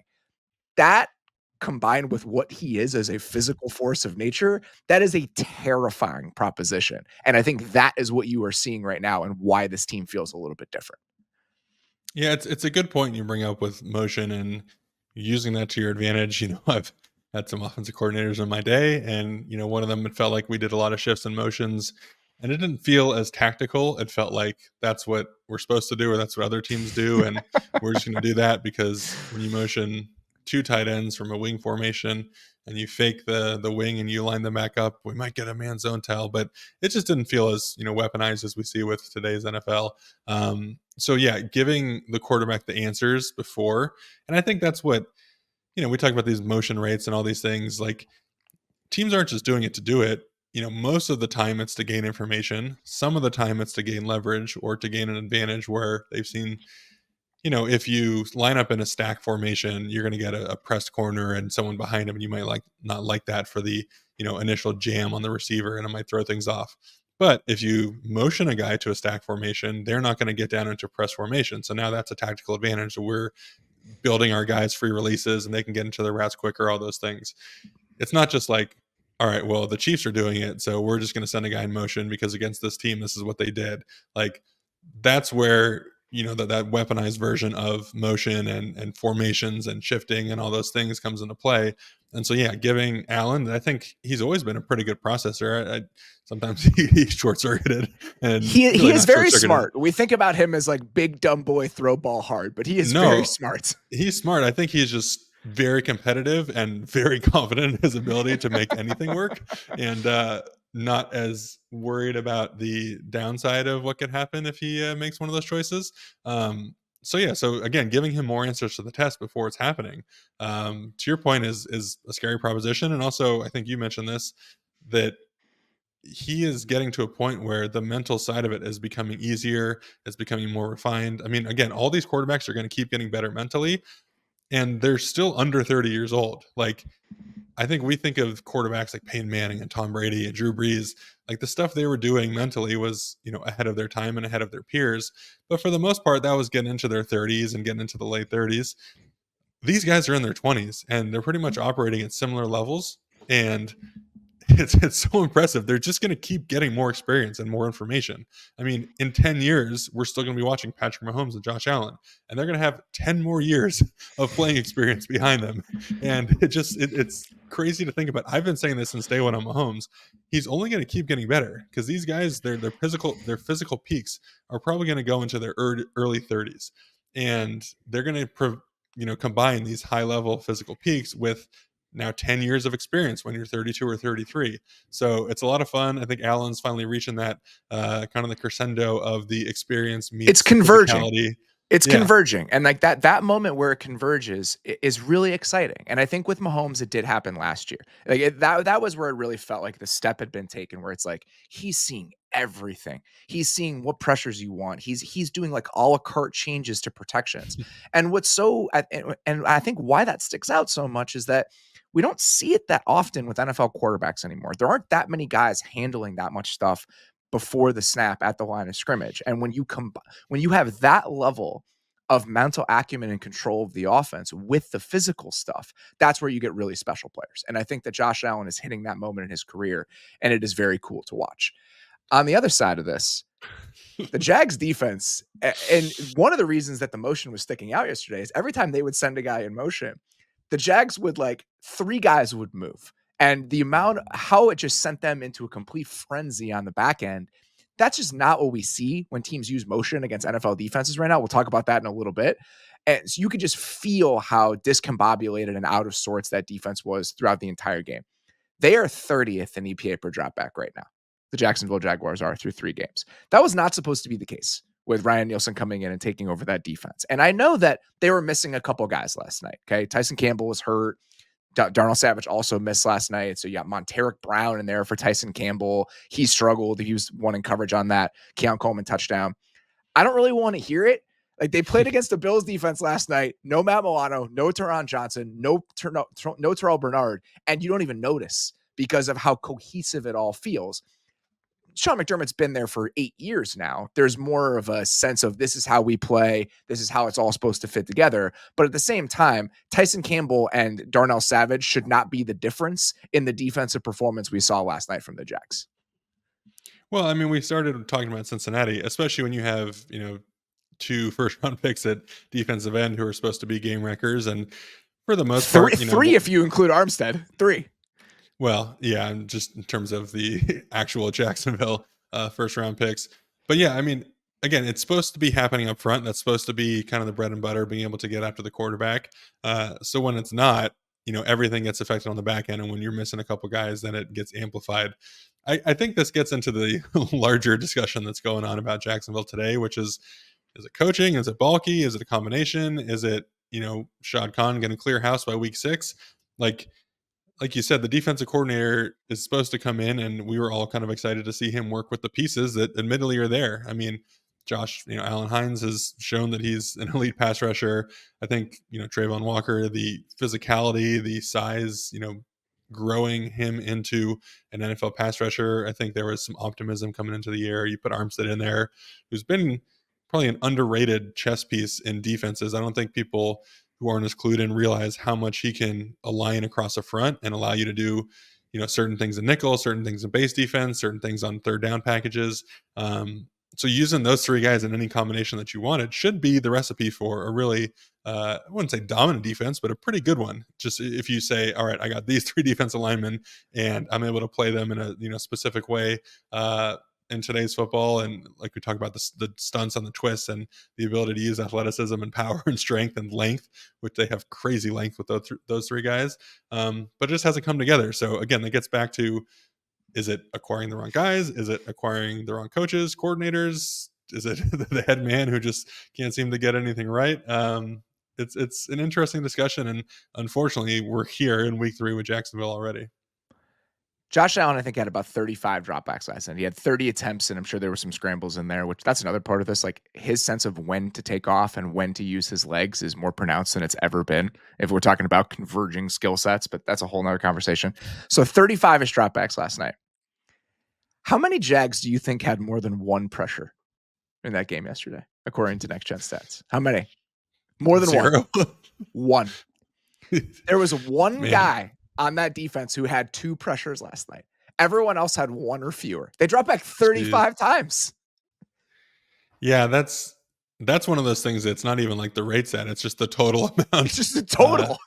That combined with what he is as a physical force of nature, that is a terrifying proposition. And I think that is what you are seeing right now and why this team feels a little bit different. Yeah, it's a good point you bring up with motion and using that to your advantage. I've had some offensive coordinators in my day, and one of them, it felt like we did a lot of shifts and motions, and it didn't feel as tactical. It felt like that's what we're supposed to do, or that's what other teams do, and we're just going to do that because when you motion 2 tight ends from a wing formation and you fake the wing and you line them back up, we might get a man zone tell, but it just didn't feel as weaponized as we see with today's NFL. So yeah, giving the quarterback the answers before, and I think that's what we talk about, these motion rates and all these things. Like, teams aren't just doing it to do it. most of the time it's to gain information. Some of the time it's to gain leverage or to gain an advantage where they've seen, if you line up in a stack formation, you're going to get a pressed corner and someone behind him, and you might not like that for the, initial jam on the receiver, and it might throw things off. But if you motion a guy to a stack formation, they're not going to get down into press formation. So now that's a tactical advantage. So we're building our guys free releases and they can get into their routes quicker, all those things. It's not just like, all right, well, the Chiefs are doing it, so we're just going to send a guy in motion because against this team, this is what they did. Like, that's where, that weaponized version of motion and formations and shifting and all those things comes into play. And so, yeah, giving Allen, I think he's always been a pretty good processor. Sometimes he's short-circuited. And he really is very smart. We think about him as like big dumb boy, throw ball hard, but he is very smart. He's smart. I think he's just very competitive and very confident in his ability to make anything work, and not as worried about the downside of what could happen if he makes one of those choices. So again, giving him more answers to the test before it's happening, to your point, is a scary proposition. And also, I think you mentioned this, that he is getting to a point where the mental side of it is becoming easier. It's becoming more refined. I mean, again, all these quarterbacks are going to keep getting better mentally, and they're still under 30 years old. Like, I think we think of quarterbacks like Peyton Manning and Tom Brady and Drew Brees, like the stuff they were doing mentally was, ahead of their time and ahead of their peers. But for the most part, that was getting into their 30s and getting into the late 30s. These guys are in their 20s and they're pretty much operating at similar levels. And it's so impressive. They're just going to keep getting more experience and more information. I mean, in 10 years, we're still going to be watching Patrick Mahomes and Josh Allen, and they're going to have 10 more years of playing experience behind them. And it's crazy to think about. I've been saying this since day one on Mahomes. He's only going to keep getting better because these guys, their physical peaks are probably going to go into their early 30s, and they're going to combine these high level physical peaks with now 10 years of experience when you're 32 or 33. So it's a lot of fun. I think Allen's finally reaching that kind of the crescendo of the experience meets it's converging. physicality. It's converging. And like that moment where it converges is really exciting. And I think with Mahomes, it did happen last year. Like that was where it really felt like the step had been taken, where it's like, he's seeing everything. He's seeing what pressures you want. He's doing like a la carte changes to protections. And and I think why that sticks out so much is that we don't see it that often with NFL quarterbacks anymore. There aren't that many guys handling that much stuff before the snap at the line of scrimmage. And when you have that level of mental acumen and control of the offense with the physical stuff, that's where you get really special players. And I think that Josh Allen is hitting that moment in his career, and it is very cool to watch. On the other side of this, the Jags defense, and one of the reasons that the motion was sticking out yesterday is every time they would send a guy in motion, the Jags would three guys would move. And the amount, how it just sent them into a complete frenzy on the back end, that's just not what we see when teams use motion against NFL defenses right now. We'll talk about that in a little bit. And so you could just feel how discombobulated and out of sorts that defense was throughout the entire game. They are 30th in EPA per dropback right now. The Jacksonville Jaguars are through 3 games. That was not supposed to be the case with Ryan Nielsen coming in and taking over that defense. And I know that they were missing a couple guys last night. Okay. Tyson Campbell was hurt. Darnell Savage also missed last night. So you got Monteric Brown in there for Tyson Campbell. He struggled. He was one in coverage on that Keon Coleman touchdown. I don't really want to hear it. Like, they played against the Bills defense last night. No Matt Milano, no Teron Johnson, no Terrell Bernard. And you don't even notice because of how cohesive it all feels. Sean McDermott's been there for 8 years now. There's more of a sense of this is how we play. This is how it's all supposed to fit together. But at the same time, Tyson Campbell and Darnell Savage should not be the difference in the defensive performance we saw last night from the Jags. Well, I mean, we started talking about Cincinnati, especially when you have, 2 first-round picks at defensive end who are supposed to be game wreckers. And for the most part, three if you include Armstead, 3. Well, yeah, and just in terms of the actual Jacksonville first round picks. But yeah, I mean, again, it's supposed to be happening up front. That's supposed to be kind of the bread and butter, being able to get after the quarterback. So when it's not, everything gets affected on the back end. And when you're missing a couple guys, then it gets amplified. I think this gets into the larger discussion that's going on about Jacksonville today, which is it coaching? Is it Balky? Is it a combination? Is it, Shad Khan going to clear house by week 6? Like, like you said, the defensive coordinator is supposed to come in, and we were all kind of excited to see him work with the pieces that admittedly are there. I mean, Josh, Alan Hines has shown that he's an elite pass rusher. I think, Trayvon Walker, the physicality, the size, growing him into an NFL pass rusher. I think there was some optimism coming into the year. You put Armstead in there, who's been probably an underrated chess piece in defenses. I don't think people who aren't as clued in realize how much he can align across the front and allow you to do, certain things in nickel, certain things in base defense, certain things on third down packages. So using those three guys in any combination that you wanted should be the recipe for a really, I wouldn't say dominant defense, but a pretty good one. Just if you say, all right, I got these three defensive linemen and I'm able to play them in a specific way, in today's football, and like we talked about the stunts on the twists and the ability to use athleticism and power and strength and length, which they have crazy length with those three guys, but it just hasn't come together. So again, that gets back to, is it acquiring the wrong guys? Is it acquiring the wrong coaches, coordinators? Is it the head man who just can't seem to get anything right? It's an interesting discussion, and unfortunately we're here in week 3 with Jacksonville already. Josh Allen, I think, had about 35 dropbacks last night. He had 30 attempts, and I'm sure there were some scrambles in there, which that's another part of this. Like, his sense of when to take off and when to use his legs is more pronounced than it's ever been if we're talking about converging skill sets, but that's a whole nother conversation. So 35-ish dropbacks last night. How many Jags do you think had more than one pressure in that game yesterday, according to Next Gen Stats? How many? More than 0. One. There was one guy on that defense who had 2 pressures last night. Everyone else had 1 or fewer. They dropped back 35 times. Yeah, that's one of those things that's not even like the rate set. It's just the total amount. It's just the total.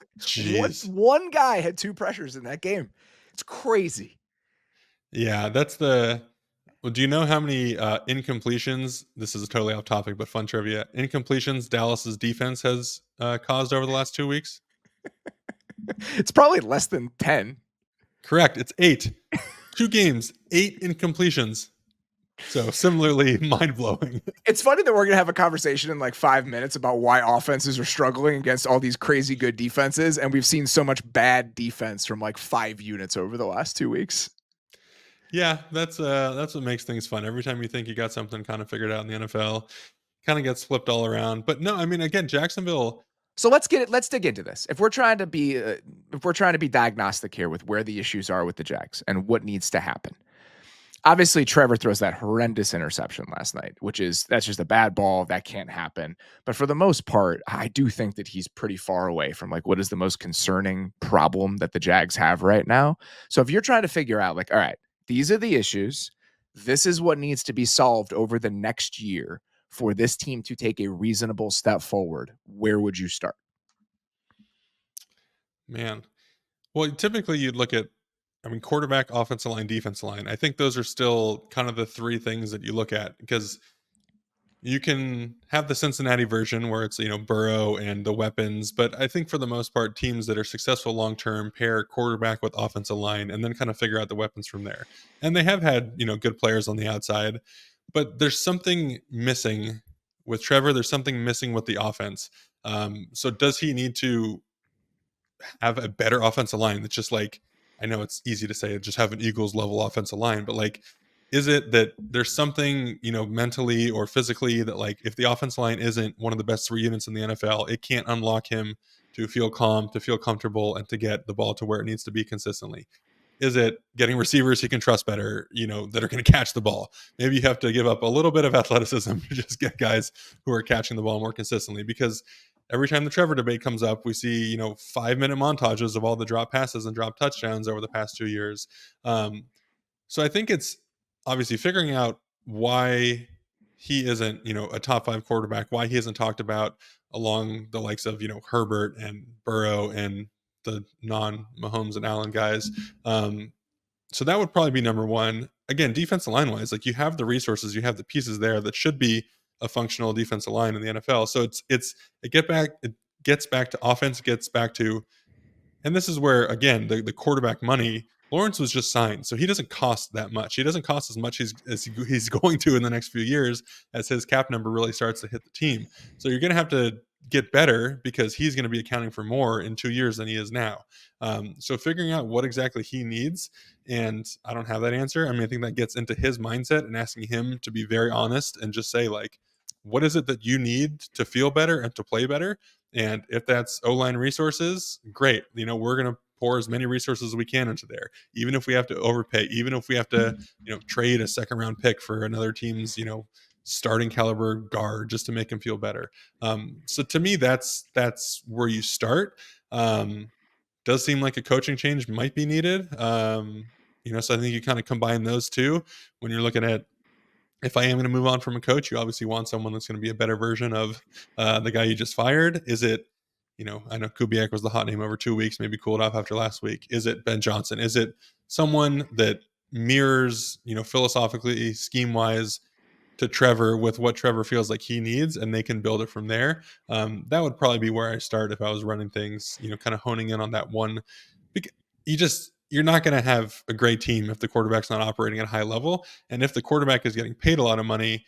One guy had 2 pressures in that game. It's crazy. Yeah, well, do you know how many incompletions, this is totally off topic, but fun trivia, incompletions Dallas's defense has caused over the last 2 weeks? It's probably less than 10. Correct. It's 8. 2 games, 8 incompletions. So similarly mind-blowing. It's funny that we're going to have a conversation in like 5 minutes about why offenses are struggling against all these crazy good defenses. And we've seen so much bad defense from like 5 units over the last 2 weeks. Yeah, that's what makes things fun. Every time you think you got something kind of figured out in the NFL, kind of gets flipped all around. But no, I mean, again, Jacksonville. So let's dig into this. If we're trying to be diagnostic here with where the issues are with the Jags and what needs to happen. Obviously, Trevor throws that horrendous interception last night, that's just a bad ball. That can't happen. But for the most part, I do think that he's pretty far away from like what is the most concerning problem that the Jags have right now. So if you're trying to figure out like, all right, these are the issues, this is what needs to be solved over the next year for this team to take a reasonable step forward, where would you start? Man. Well, typically you'd look at, quarterback, offensive line, defensive line. I think those are still kind of the 3 things that you look at, because you can have the Cincinnati version where it's, Burrow and the weapons. But I think for the most part, teams that are successful long-term pair quarterback with offensive line and then kind of figure out the weapons from there. And they have had, good players on the outside, but there's something missing with Trevor. There's something missing with the offense. So does he need to have a better offensive line that's just like, I know it's easy to say just have an Eagles level offensive line, but like, is it that there's something, mentally or physically that like, if the offensive line isn't one of the best 3 units in the NFL, it can't unlock him to feel calm, to feel comfortable, and to get the ball to where it needs to be consistently? Is it getting receivers he can trust better, that are going to catch the ball? Maybe you have to give up a little bit of athleticism to just get guys who are catching the ball more consistently, because every time the Trevor debate comes up, we see, 5-minute montages of all the drop passes and drop touchdowns over the past 2 years. So I think it's obviously figuring out why he isn't, a top 5 quarterback, why he isn't talked about along the likes of, Herbert and Burrow and the non-Mahomes and Allen guys. So that would probably be number 1. Again, defensive line wise, like you have the resources, you have the pieces there that should be a functional defensive line in the NFL. So it gets back to offense, gets back to, and this is where again the quarterback money. Lawrence was just signed, so he doesn't cost that much. He doesn't cost as much as he's going to in the next few years as his cap number really starts to hit the team. So you're going to have to get better because he's going to be accounting for more in 2 years than he is now. So figuring out what exactly he needs, and I don't have that answer. I mean, I think that gets into his mindset and asking him to be very honest and just say, like, what is it that you need to feel better and to play better? And if that's O-line resources, great. We're going to pour as many resources as we can into there, even if we have to overpay, even if we have to, trade a second round pick for another team's, starting caliber guard just to make him feel better. So to me, that's where you start. Does seem like a coaching change might be needed. So I think you kind of combine those two when you're looking at, if I am going to move on from a coach, you obviously want someone that's going to be a better version of the guy you just fired. Is it, I know Kubiak was the hot name over 2 weeks, maybe cooled off after last week. Is it Ben Johnson? Is it someone that mirrors, philosophically, scheme wise, to Trevor with what Trevor feels like he needs, and they can build it from there? That would probably be where I start if I was running things, kind of honing in on that one. You're not going to have a great team if the quarterback's not operating at a high level. And if the quarterback is getting paid a lot of money,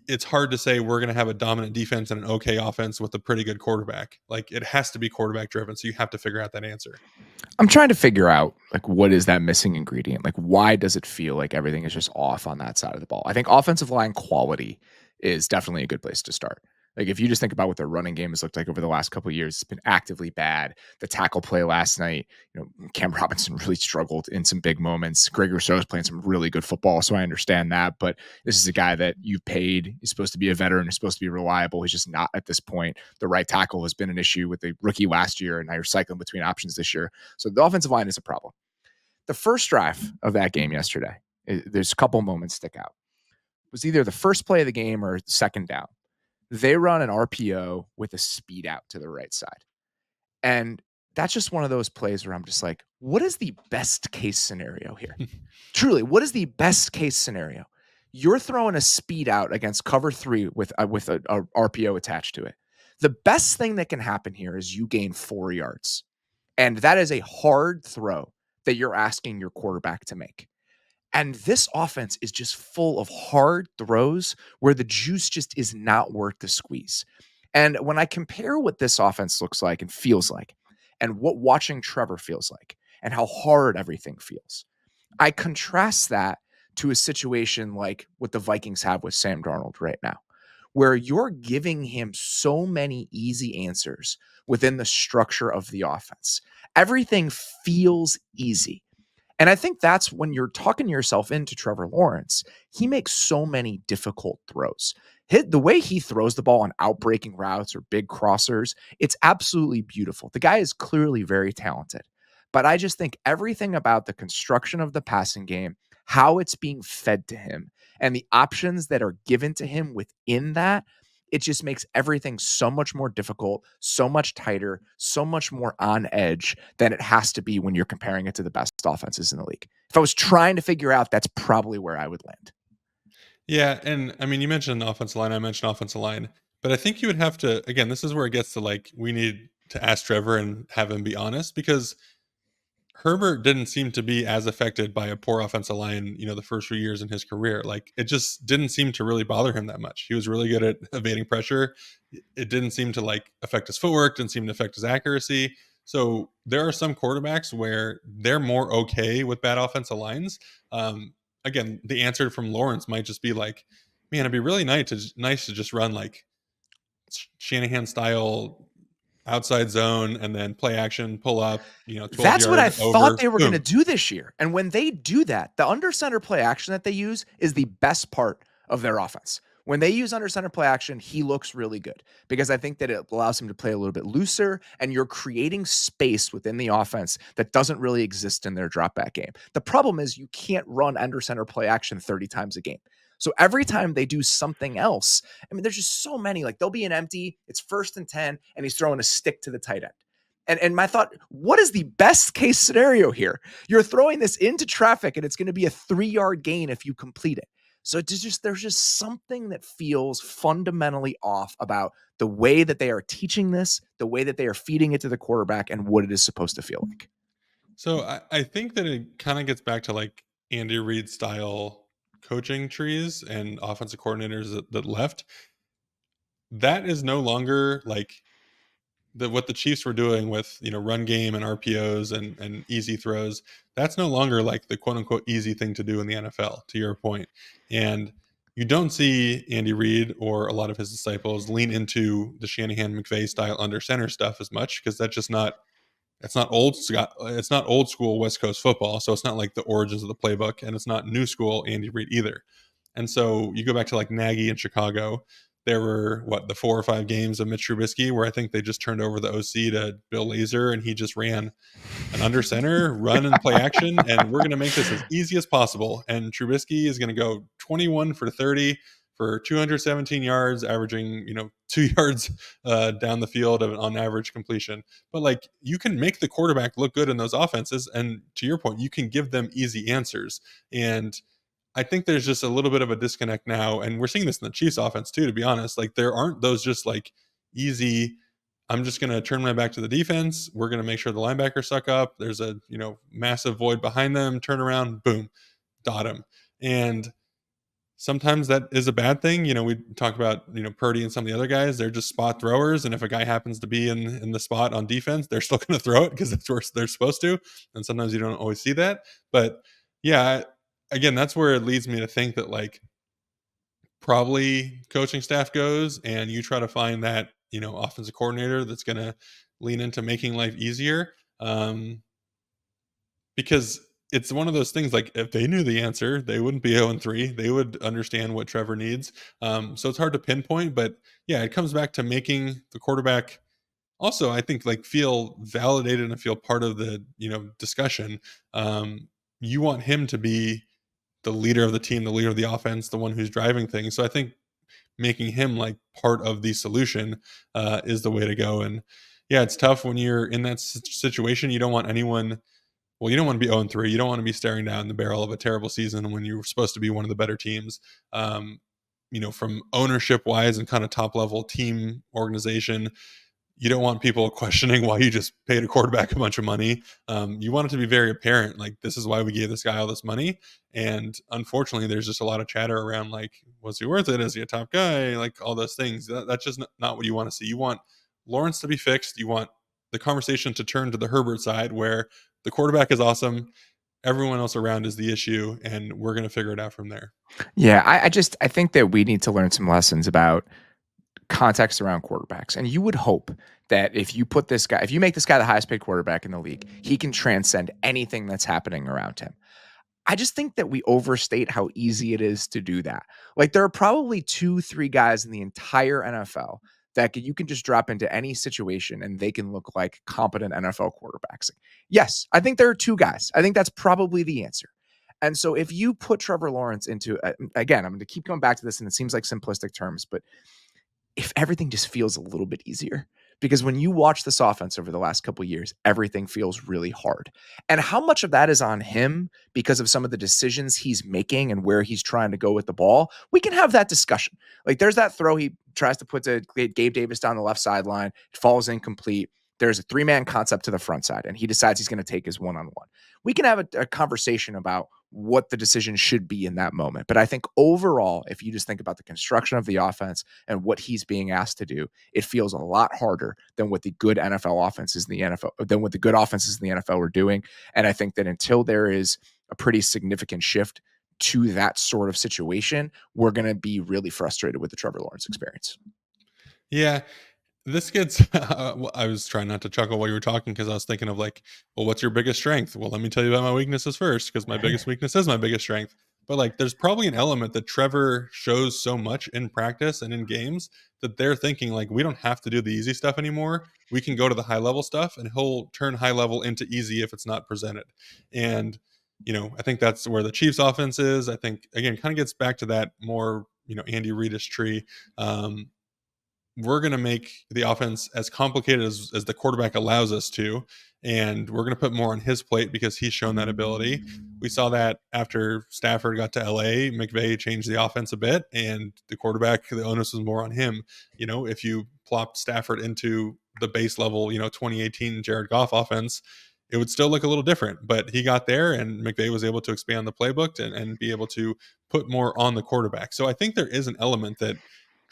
it's hard to say we're going to have a dominant defense and an okay offense with a pretty good quarterback. Like, it has to be quarterback driven. So you have to figure out that answer. I'm trying to figure out, like, what is that missing ingredient? Like, why does it feel like everything is just off on that side of the ball? I think offensive line quality is definitely a good place to start. Like, if you just think about what their running game has looked like over the last couple of years, it's been actively bad. The tackle play last night, Cam Robinson really struggled in some big moments. Greg Rousseau is playing some really good football, so I understand that. But this is a guy that you've paid. He's supposed to be a veteran. He's supposed to be reliable. He's just not at this point. The right tackle has been an issue with the rookie last year, and now you're cycling between options this year. So the offensive line is a problem. The first drive of that game yesterday, there's a couple moments stick out. It was either the first play of the game or second down. They run an RPO with a speed out to the right side. And that's just one of those plays where I'm just like, what is the best case scenario here? Truly, what is the best case scenario? You're throwing a speed out against cover 3 with a RPO attached to it. The best thing that can happen here is you gain 4 yards. And that is a hard throw that you're asking your quarterback to make. And this offense is just full of hard throws where the juice just is not worth the squeeze. And when I compare what this offense looks like and feels like, and what watching Trevor feels like, and how hard everything feels, I contrast that to a situation like what the Vikings have with Sam Darnold right now, where you're giving him so many easy answers within the structure of the offense. Everything feels easy. And I think that's when you're talking yourself into Trevor Lawrence. He makes so many difficult throws. The way he throws the ball on outbreaking routes or big crossers, it's absolutely beautiful. The guy is clearly very talented. But I just think everything about the construction of the passing game, how it's being fed to him, and the options that are given to him within that, it just makes everything so much more difficult, so much tighter, so much more on edge than it has to be when you're comparing it to the best offenses in the league. If I was trying to figure out, that's probably where I would land. Yeah, and I mean, you mentioned offensive line, I mentioned offensive line, but I think you would have to, again, this is where it gets to, like, we need to ask Trevor and have him be honest, because Herbert didn't seem to be as affected by a poor offensive line, the first few years in his career. Like, it just didn't seem to really bother him that much. He was really good at evading pressure. It didn't seem to, like, affect his footwork, didn't seem to affect his accuracy. So there are some quarterbacks where they're more okay with bad offensive lines. Again, the answer from Lawrence might just be like, man, it'd be really nice to just run like Shanahan style outside zone and then play action, pull up, 12 That's what I yard thought over, they were going to boom. do this year. And when they do that, the under center play action that they use is the best part of their offense. When they use under center play action, he looks really good because I think that it allows him to play a little bit looser and you're creating space within the offense that doesn't really exist in their drop back game. The problem is you can't run under center play action 30 times a game. So every time they do something else, I mean, there's just so many, like they'll be an empty, it's 1st and 10, and he's throwing a stick to the tight end. And my thought, what is the best case scenario here? You're throwing this into traffic and it's going to be a 3-yard gain if you complete it. So there's just something that feels fundamentally off about the way that they are teaching this, the way that they are feeding it to the quarterback, and what it is supposed to feel like. So I think that it kind of gets back to like Andy Reid style coaching trees and offensive coordinators that left. that is no longer like what the Chiefs were doing with, run game and RPOs and easy throws. That's no longer like the quote unquote easy thing to do in the NFL, to your point. And you don't see Andy Reid or a lot of his disciples lean into the Shanahan McVay style under center stuff as much, because that's just not it's not old Scott. It's not old school West Coast football. So it's not like the origins of the playbook, and it's not new school Andy Reid either. And so you go back to like Nagy in Chicago. There were the 4 or 5 games of Mitch Trubisky where I think they just turned over the OC to Bill Lazor, and he just ran an under center, run and play action, and we're going to make this as easy as possible. And Trubisky is going to go 21 for 30 for 217 yards, averaging 2 yards down the field on average completion. But like, you can make the quarterback look good in those offenses, and to your point, you can give them easy answers. And I think there's just a little bit of a disconnect now, and we're seeing this in the Chiefs offense too, to be honest. Like, there aren't those just like easy, I'm just going to turn my back to the defense. We're going to make sure the linebackers suck up. There's a, massive void behind them, turn around, boom, dot him. And sometimes that is a bad thing. We talk about, Purdy and some of the other guys, they're just spot throwers. And if a guy happens to be in the spot on defense, they're still going to throw it because that's where they're supposed to. And sometimes you don't always see that. But yeah, again, that's where it leads me to think that like probably coaching staff goes and you try to find that, offensive coordinator that's going to lean into making life easier. Because it's one of those things, like if they knew the answer, they wouldn't be 0-3. They would understand what Trevor needs. So it's hard to pinpoint, but yeah, it comes back to making the quarterback also, I think, like feel validated and feel part of the, discussion. You want him to be the leader of the team, the leader of the offense, the one who's driving things. So I think making him like part of the solution is the way to go. And yeah, it's tough when you're in that situation. You don't want anyone. Well, you don't want to be 0-3. You don't want to be staring down the barrel of a terrible season when you're supposed to be one of the better teams. From ownership wise and kind of top level team organization, you don't want people questioning why you just paid a quarterback a bunch of money. You want it to be very apparent, like, this is why we gave this guy all this money. And unfortunately, there's just a lot of chatter around, like, was he worth it? Is he a top guy? Like, all those things. That's just not what you want to see. You want Lawrence to be fixed. You want the conversation to turn to the Herbert side, where the quarterback is awesome. Everyone else around is the issue, and we're going to figure it out from there. Yeah, I think that we need to learn some lessons about context around quarterbacks. And you would hope that if you make this guy the highest paid quarterback in the league, he can transcend anything that's happening around him. I just think that we overstate how easy it is to do that. Like, there are probably 2-3 guys in the entire NFL that you can just drop into any situation and they can look like competent NFL quarterbacks. Yes, I think there are 2 guys. I think that's probably the answer. And so if you put Trevor Lawrence into, again, I'm going to keep coming back to this and it seems like simplistic terms, but if everything just feels a little bit easier, because when you watch this offense over the last couple of years, everything feels really hard. And how much of that is on him because of some of the decisions he's making and where he's trying to go with the ball? We can have that discussion. Like, there's that throw he tries to put to Gabe Davis down the left sideline. It falls incomplete. There's a 3-man concept to the front side, and he decides he's going to take his one-on-one. We can have a conversation about what the decision should be in that moment. But I think overall, if you just think about the construction of the offense and what he's being asked to do, it feels a lot harder than what the good NFL offenses in the NFL are doing. And I think that until there is a pretty significant shift to that sort of situation, we're going to be really frustrated with the Trevor Lawrence experience. Yeah. This gets, I was trying not to chuckle while you were talking because I was thinking of like, well, what's your biggest strength? Well, let me tell you about my weaknesses first, because my biggest weakness is my biggest strength. But like, there's probably an element that Trevor shows so much in practice and in games that they're thinking like, we don't have to do the easy stuff anymore. We can go to the high level stuff, and he'll turn high level into easy if it's not presented. And, I think that's where the Chiefs offense is. I think, again, kind of gets back to that more, Andy Reid-ish tree. We're going to make the offense as complicated as the quarterback allows us to, and we're going to put more on his plate because he's shown that ability. We saw that after Stafford got to LA, McVay changed the offense a bit, and the quarterback, the onus was more on him. If you plopped Stafford into the base level, 2018 Jared Goff offense, it would still look a little different, but he got there, and McVay was able to expand the playbook and be able to put more on the quarterback. So I think there is an element that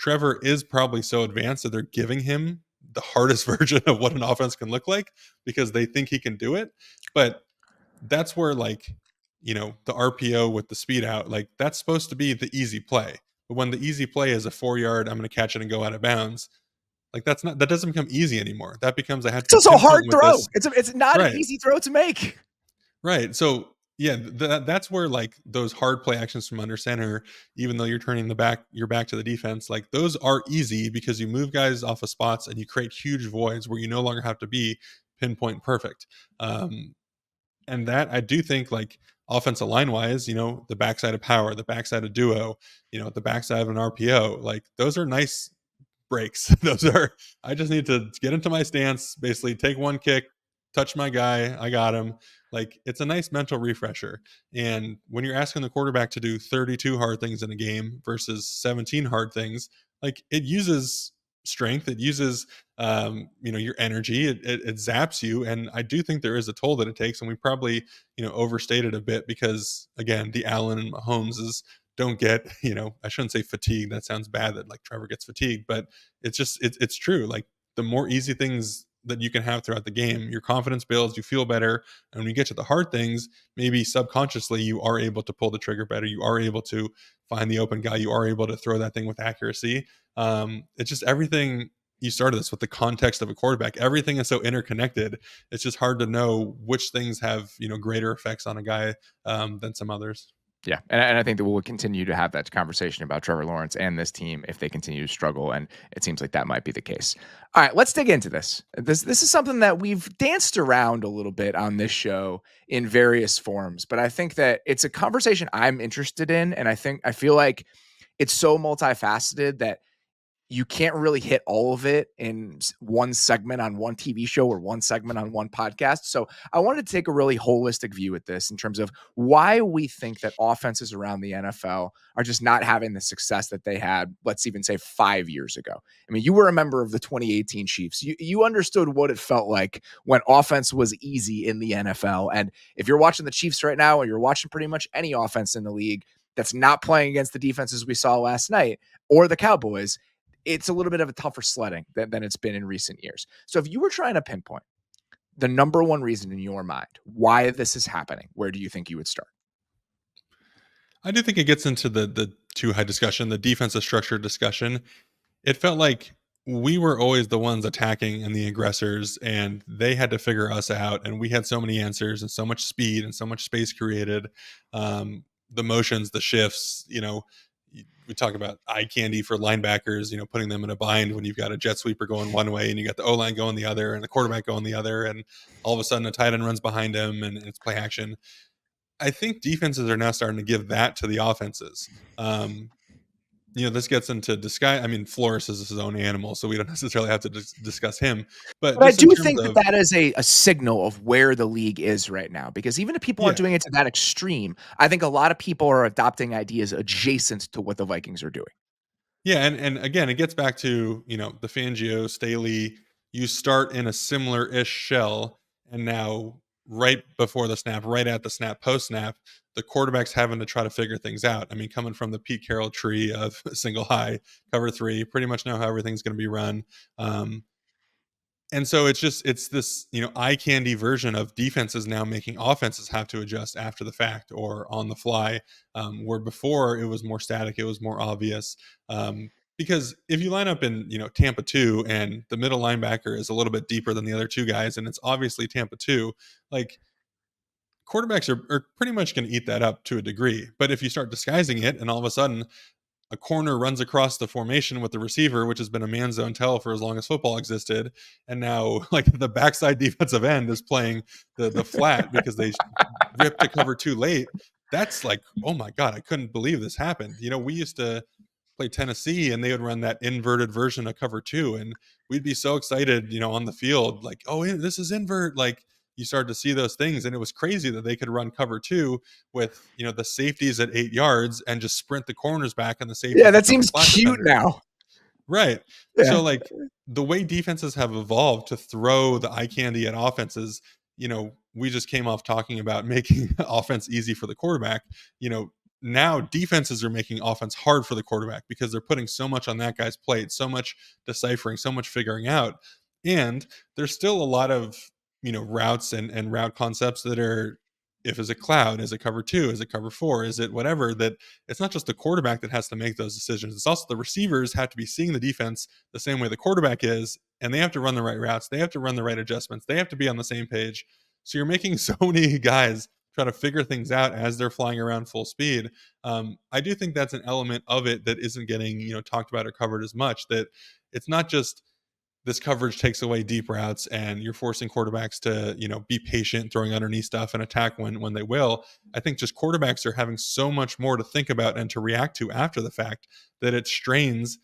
Trevor is probably so advanced that they're giving him the hardest version of what an offense can look like because they think he can do it. But that's where, like, the RPO with the speed out, like, that's supposed to be the easy play. But when the easy play is a 4 yard, I'm going to catch it and go out of bounds, like, that doesn't become easy anymore. That becomes, I have to It's be also a hard pinpoint with throw. this. It's not an Right. easy throw to make. Right. So yeah, that's where, like, those hard play actions from under center, even though you're turning your back to the defense, like, those are easy because you move guys off of spots and you create huge voids where you no longer have to be pinpoint perfect. And that, I do think, like, offensive line wise, the backside of power, the backside of duo, the backside of an RPO, like, those are nice breaks. Those are, I just need to get into my stance, basically take one kick, touch my guy, I got him. Like, it's a nice mental refresher. And when you're asking the quarterback to do 32 hard things in a game versus 17 hard things, like, it uses strength, it uses your energy, it zaps you. And I do think there is a toll that it takes, and we probably overstated a bit because, again, the Allen and Mahomes don't get, I shouldn't say fatigue, that sounds bad that, like, Trevor gets fatigued, but it's true. Like, the more easy things that you can have throughout the game, your confidence builds, you feel better, and when you get to the hard things, maybe subconsciously you are able to pull the trigger better, you are able to find the open guy, you are able to throw that thing with accuracy. It's just everything. You started this with the context of a quarterback, everything is so interconnected. It's just hard to know which things have greater effects on a guy than some others. Yeah, and I think that we'll continue to have that conversation about Trevor Lawrence and this team if they continue to struggle, and it seems like that might be the case. All right, let's dig into this. This is something that we've danced around a little bit on this show in various forms, but I think that it's a conversation I'm interested in, and I feel like it's so multifaceted that you can't really hit all of it in one segment on one TV show or one segment on one podcast. So I wanted to take a really holistic view at this in terms of why we think that offenses around the NFL are just not having the success that they had, let's even say 5 years ago. I mean, you were a member of the 2018 Chiefs. You understood what it felt like when offense was easy in the NFL. And if you're watching the Chiefs right now, or you're watching pretty much any offense in the league that's not playing against the defenses we saw last night or the Cowboys, it's a little bit of a tougher sledding than it's been in recent years. So if you were trying to pinpoint the number one reason in your mind why this is happening, where do you think you would start? I do think it gets into the too high discussion, the defensive structure discussion. It felt like we were always the ones attacking and the aggressors, and they had to figure us out. And we had so many answers and so much speed and so much space created. The motions, the shifts, we talk about eye candy for linebackers, putting them in a bind when you've got a jet sweeper going one way and you got the O-line going the other and the quarterback going the other. And all of a sudden a tight end runs behind him and it's play action. I think defenses are now starting to give that to the offenses. This gets into disguise. I mean, Flores is his own animal, so we don't necessarily have to discuss him. But But I just in do terms think that of, that is a signal of where the league is right now, because even if people aren't yeah, doing it to that extreme, I think a lot of people are adopting ideas adjacent to what the Vikings are doing. yeah, and again, it gets back to the Fangio, Staley. You start in a similar-ish shell, and now right before the snap, right at the snap, post snap, the quarterback's having to try to figure things out. I mean, coming from the Pete Carroll tree of single high, cover three, pretty much know how everything's going to be run. And so it's this, eye candy version of defenses now making offenses have to adjust after the fact or on the fly, where before it was more static, it was more obvious. Because if you line up in, Tampa 2 and the middle linebacker is a little bit deeper than the other two guys, and it's obviously Tampa 2, like, quarterbacks are pretty much going to eat that up to a degree. But if you start disguising it and all of a sudden a corner runs across the formation with the receiver, which has been a man zone tell for as long as football existed, and now, like, the backside defensive end is playing the flat because they ripped the cover too late. That's like, oh my god, I couldn't believe this happened. We used to play Tennessee and they would run that inverted version of cover two, and we'd be so excited, on the field, like, oh, this is invert. Like, you started to see those things, and it was crazy that they could run cover two with the safeties at 8 yards and just sprint the corners back, and the Yeah, safeties that become the seems flat cute defenders. now. Right. Yeah. So, like, the way defenses have evolved to throw the eye candy at offenses, we just came off talking about making offense easy for the quarterback. now defenses are making offense hard for the quarterback because they're putting so much on that guy's plate, so much deciphering, so much figuring out. And there's still a lot of, routes and route concepts that are, if is it cloud, is it cover two, is it cover four, is it whatever, that it's not just the quarterback that has to make those decisions. It's also the receivers have to be seeing the defense the same way the quarterback is, and they have to run the right routes. They have to run the right adjustments. They have to be on the same page. So you're making so many guys try to figure things out as they're flying around full speed. I do think that's an element of it that isn't getting talked about or covered as much. That it's not just this coverage takes away deep routes and you're forcing quarterbacks to be patient throwing underneath stuff and attack when they will. I think just quarterbacks are having so much more to think about and to react to after the fact that it strains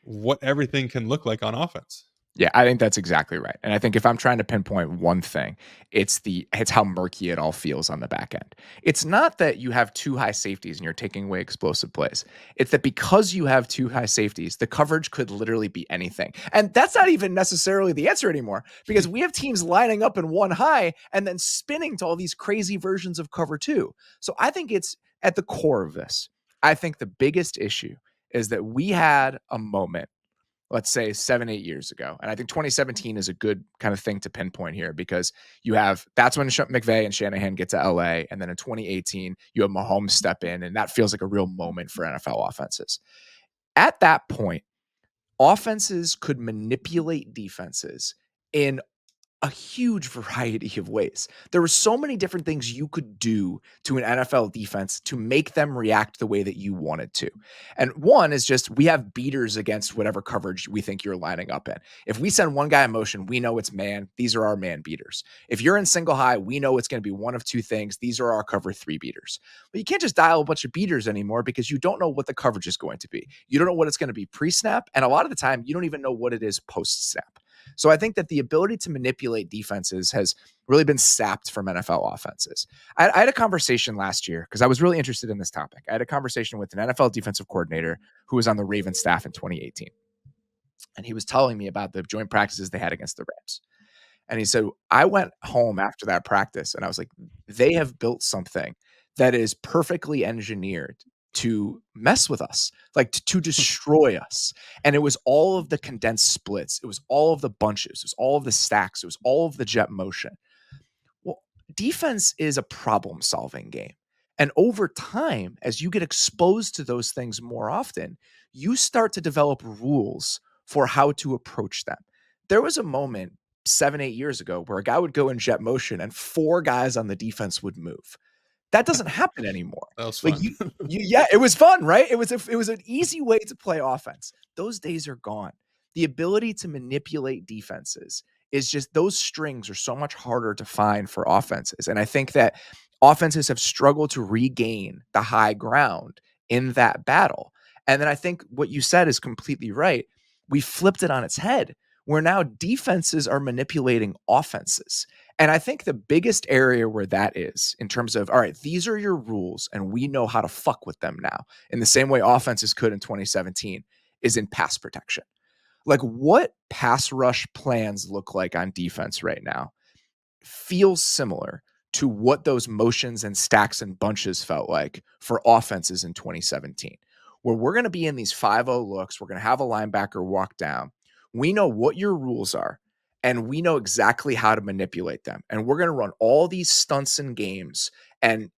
what everything can look like on offense. Yeah, I think that's exactly right. And I think if I'm trying to pinpoint one thing, it's how murky it all feels on the back end. It's not that you have two high safeties and you're taking away explosive plays. It's that because you have two high safeties, the coverage could literally be anything. And that's not even necessarily the answer anymore because we have teams lining up in one high and then spinning to all these crazy versions of cover two. So I think it's at the core of this. I think the biggest issue is that we had a moment, let's say 7-8 years ago. And I think 2017 is a good kind of thing to pinpoint here because that's when McVay and Shanahan get to LA. And then in 2018, you have Mahomes step in, and that feels like a real moment for NFL offenses. At that point, offenses could manipulate defenses in a huge variety of ways. There were so many different things you could do to an NFL defense to make them react the way that you wanted to. And one is just we have beaters against whatever coverage we think you're lining up in. If we send one guy in motion, we know it's man. These are our man beaters. If you're in single high, we know it's going to be one of two things. These are our cover three beaters. But you can't just dial a bunch of beaters anymore because you don't know what the coverage is going to be. You don't know what it's going to be pre-snap. And a lot of the time, you don't even know what it is post-snap. So I think that the ability to manipulate defenses has really been sapped from NFL offenses. I had a conversation last year because I was really interested in this topic. I had a conversation with an NFL defensive coordinator who was on the Ravens staff in 2018. And he was telling me about the joint practices they had against the Rams. And he said, I went home after that practice and I was like, they have built something that is perfectly engineered to mess with us, like to destroy us. And it was all of the condensed splits. It was all of the bunches. It was all of the stacks. It was all of the jet motion. Well, defense is a problem solving game. And over time, as you get exposed to those things more often, you start to develop rules for how to approach them. There was a moment 7-8 years ago where a guy would go in jet motion and four guys on the defense would move. That doesn't happen anymore. That was Like fun. yeah, it was fun, right? It was an easy way to play offense. Those days are gone. The ability to manipulate defenses is just those strings are so much harder to find for offenses. And I think that offenses have struggled to regain the high ground in that battle. And then I think what you said is completely right. We flipped it on its head where now defenses are manipulating offenses. And I think the biggest area where that is in terms of, all right, these are your rules and we know how to fuck with them now in the same way offenses could in 2017 is in pass protection. Like what pass rush plans look like on defense right now feels similar to what those motions and stacks and bunches felt like for offenses in 2017, where we're going to be in these 5-0 looks. We're going to have a linebacker walk down. We know what your rules are, and we know exactly how to manipulate them. And we're going to run all these stunts and games. And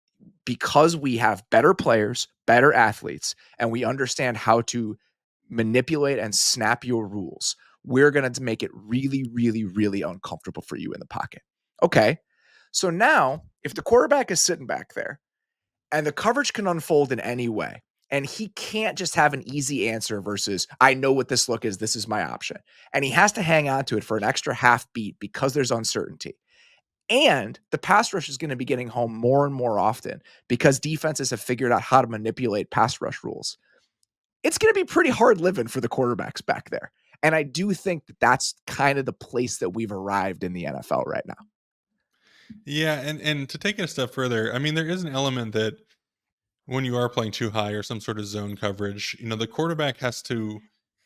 because we have better players, better athletes, and we understand how to manipulate and snap your rules, we're going to make it really, really, really uncomfortable for you in the pocket. Okay. So now, if the quarterback is sitting back there and the coverage can unfold in any way, and he can't just have an easy answer versus, I know what this look is, this is my option. And he has to hang on to it for an extra half beat because there's uncertainty. And the pass rush is going to be getting home more and more often because defenses have figured out how to manipulate pass rush rules. It's going to be pretty hard living for the quarterbacks back there. And I do think that that's kind of the place that we've arrived in the NFL right now. Yeah, and to take it a step further, I mean, there is an element that when you are playing too high or some sort of zone coverage, the quarterback has to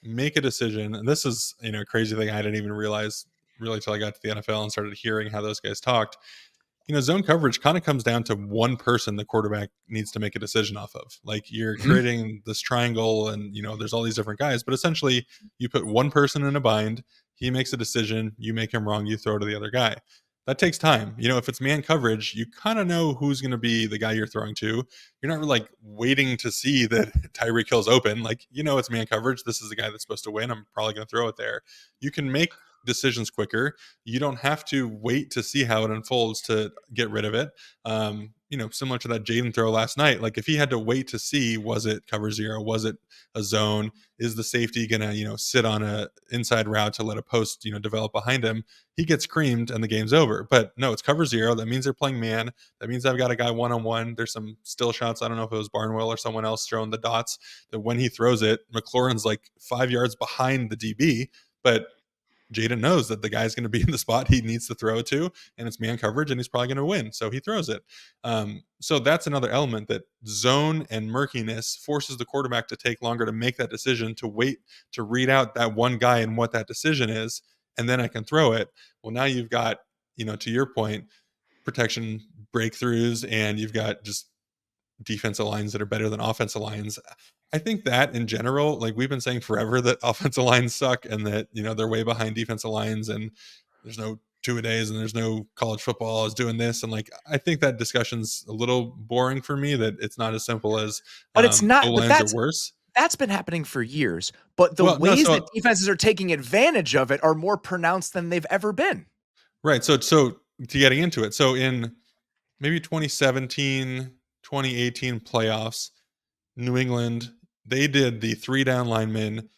make a decision. And this is, a crazy thing I didn't even realize really till I got to the NFL and started hearing how those guys talked. zone coverage kind of comes down to one person the quarterback needs to make a decision off of. Like you're Mhm. creating this triangle and, there's all these different guys, but essentially you put one person in a bind, he makes a decision, you make him wrong, you throw to the other guy. That takes time. If it's man coverage, you kind of know who's going to be the guy you're throwing to. You're not like waiting to see that Tyreek Hill's open. Like, it's man coverage. This is the guy that's supposed to win. I'm probably going to throw it there. You can make decisions quicker. You don't have to wait to see how it unfolds to get rid of it. Similar to that Jayden throw last night. Like if he had to wait to see, was it cover zero? Was it a zone? Is the safety gonna, sit on a inside route to let a post, develop behind him? He gets creamed and the game's over. But no, it's cover zero. That means they're playing man. That means I've got a guy one-on-one. There's some still shots. I don't know if it was Barnwell or someone else throwing the dots. That when he throws it, McLaurin's like 5 yards behind the DB, but Jayden knows that the guy's going to be in the spot he needs to throw it to, and it's man coverage, and he's probably going to win. So he throws it. So that's another element, that zone and murkiness forces the quarterback to take longer to make that decision, to wait to read out that one guy and what that decision is, and then I can throw it. Well, now you've got, to your point, protection breakthroughs, and you've got just defensive lines that are better than offensive lines. I think that in general, like we've been saying forever, that offensive lines suck and that, they're way behind defensive lines, and there's no two-a-days and there's no college football is doing this. And like, I think that discussion's a little boring for me, that it's not as simple as But it's not. But O-lines are worse. that's been happening for years. But the Well, no, ways so that defenses are taking advantage of it are more pronounced than they've ever been. right. So to getting into it. So in maybe 2017, 2018 playoffs, New England, they did the 3 down linemen,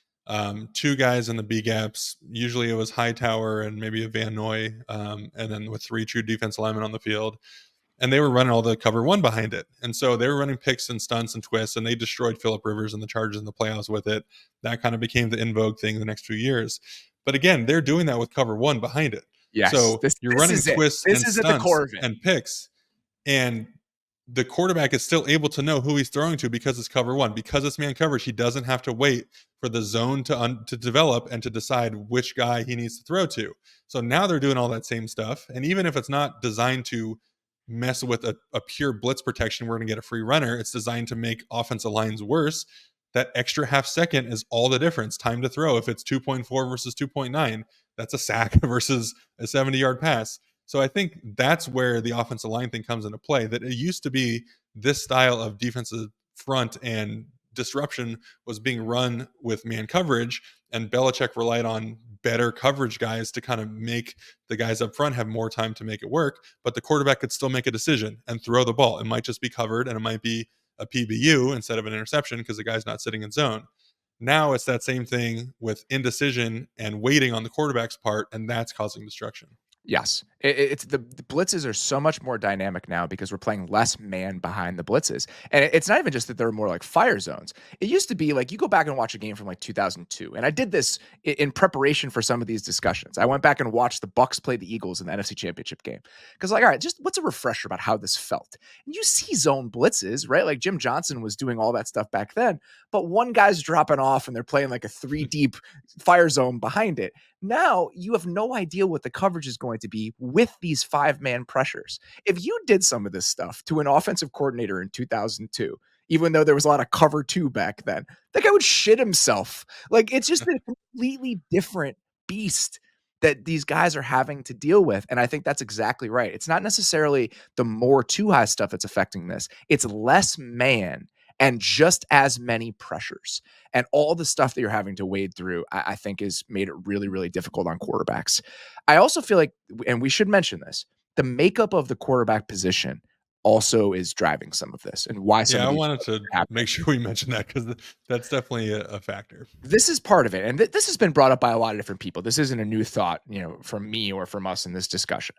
2 guys in the B gaps. Usually it was Hightower and maybe a Van Noy, and then with 3 true defense linemen on the field. And they were running all the cover 1 behind it. And so they were running picks and stunts and twists, and they destroyed Phillip Rivers and the Chargers in the playoffs with it. That kind of became the in vogue thing the next few years. But again, they're doing that with cover 1 behind it. Yes, So you're this running is it. twists This and is at the stunts core of it. and picks, and the quarterback is still able to know who he's throwing to because it's cover 1. Because it's man coverage, he doesn't have to wait for the zone to develop and to decide which guy he needs to throw to. So now they're doing all that same stuff. And even if it's not designed to mess with a pure blitz protection, we're going to get a free runner, it's designed to make offensive lines worse. That extra half second is all the difference. Time to throw. If it's 2.4 versus 2.9, that's a sack versus a 70-yard pass. So I think that's where the offensive line thing comes into play, that it used to be this style of defensive front and disruption was being run with man coverage, and Belichick relied on better coverage guys to kind of make the guys up front have more time to make it work, but the quarterback could still make a decision and throw the ball. It might just be covered, and it might be a PBU instead of an interception because the guy's not sitting in zone. Now it's that same thing with indecision and waiting on the quarterback's part, and that's causing destruction. Yes. It's the blitzes are so much more dynamic now because we're playing less man behind the blitzes. And it's not even just that they're more like fire zones. It used to be like you go back and watch a game from like 2002. And I did this in preparation for some of these discussions. I went back and watched the Bucks play the Eagles in the NFC Championship game. Because like, all right, just what's a refresher about how this felt? And you see zone blitzes, right? Like Jim Johnson was doing all that stuff back then, but one guy's dropping off and they're playing like a 3 deep fire zone behind it. Now you have no idea what the coverage is going to be with these 5-man pressures. If you did some of this stuff to an offensive coordinator in 2002, even though there was a lot of cover 2 back then, that guy would shit himself. Like it's just a completely different beast that these guys are having to deal with. And I think that's exactly right. It's not necessarily the more too high stuff that's affecting this. It's less man and just as many pressures. And all the stuff that you're having to wade through, I think has made it really, really difficult on quarterbacks. I also feel like, and we should mention this, the makeup of the quarterback position also is driving some of this and why some Yeah, of I these wanted to happen. make sure we mention that because that's definitely a factor. This is part of it. And this has been brought up by a lot of different people. This isn't a new thought, from me or from us in this discussion.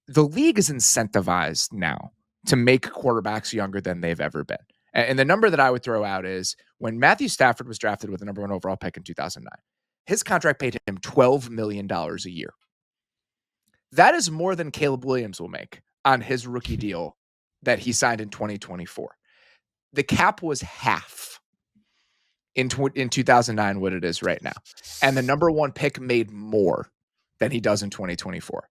The league is incentivized now to make quarterbacks younger than they've ever been. And the number that I would throw out is when Matthew Stafford was drafted with the number 1 overall pick in 2009, his contract paid him $12 million a year. That is more than Caleb Williams will make on his rookie deal that he signed in 2024. The cap was half in 2009 what it is right now. And the number 1 pick made more than he does in 2024.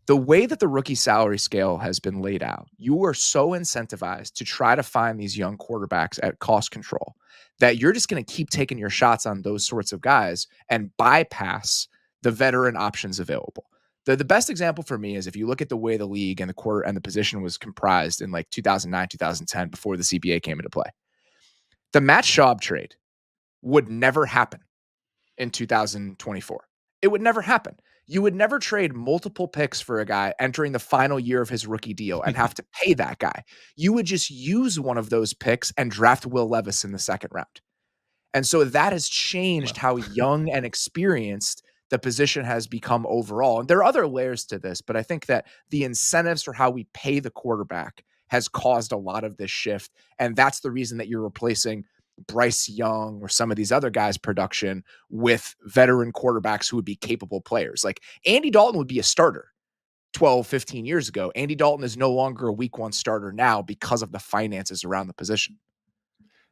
The way that the rookie salary scale has been laid out, you are so incentivized to try to find these young quarterbacks at cost control that you're just going to keep taking your shots on those sorts of guys and bypass the veteran options available. The best example for me is if you look at the way the league and the quarter and the position was comprised in like 2009, 2010, before the CBA came into play. The Matt Schaub trade would never happen in 2024. It would never happen. You would never trade multiple picks for a guy entering the final year of his rookie deal and have to pay that guy. You would just use one of those picks and draft Will Levis in the second round. And so that has changed how young and experienced the position has become overall. And there are other layers to this, but I think that the incentives for how we pay the quarterback has caused a lot of this shift. And that's the reason that you're replacing Bryce Young or some of these other guys' production with veteran quarterbacks who would be capable players. Like Andy Dalton would be a starter 12, 15 years ago. Andy Dalton is no longer a week one starter now because of the finances around the position.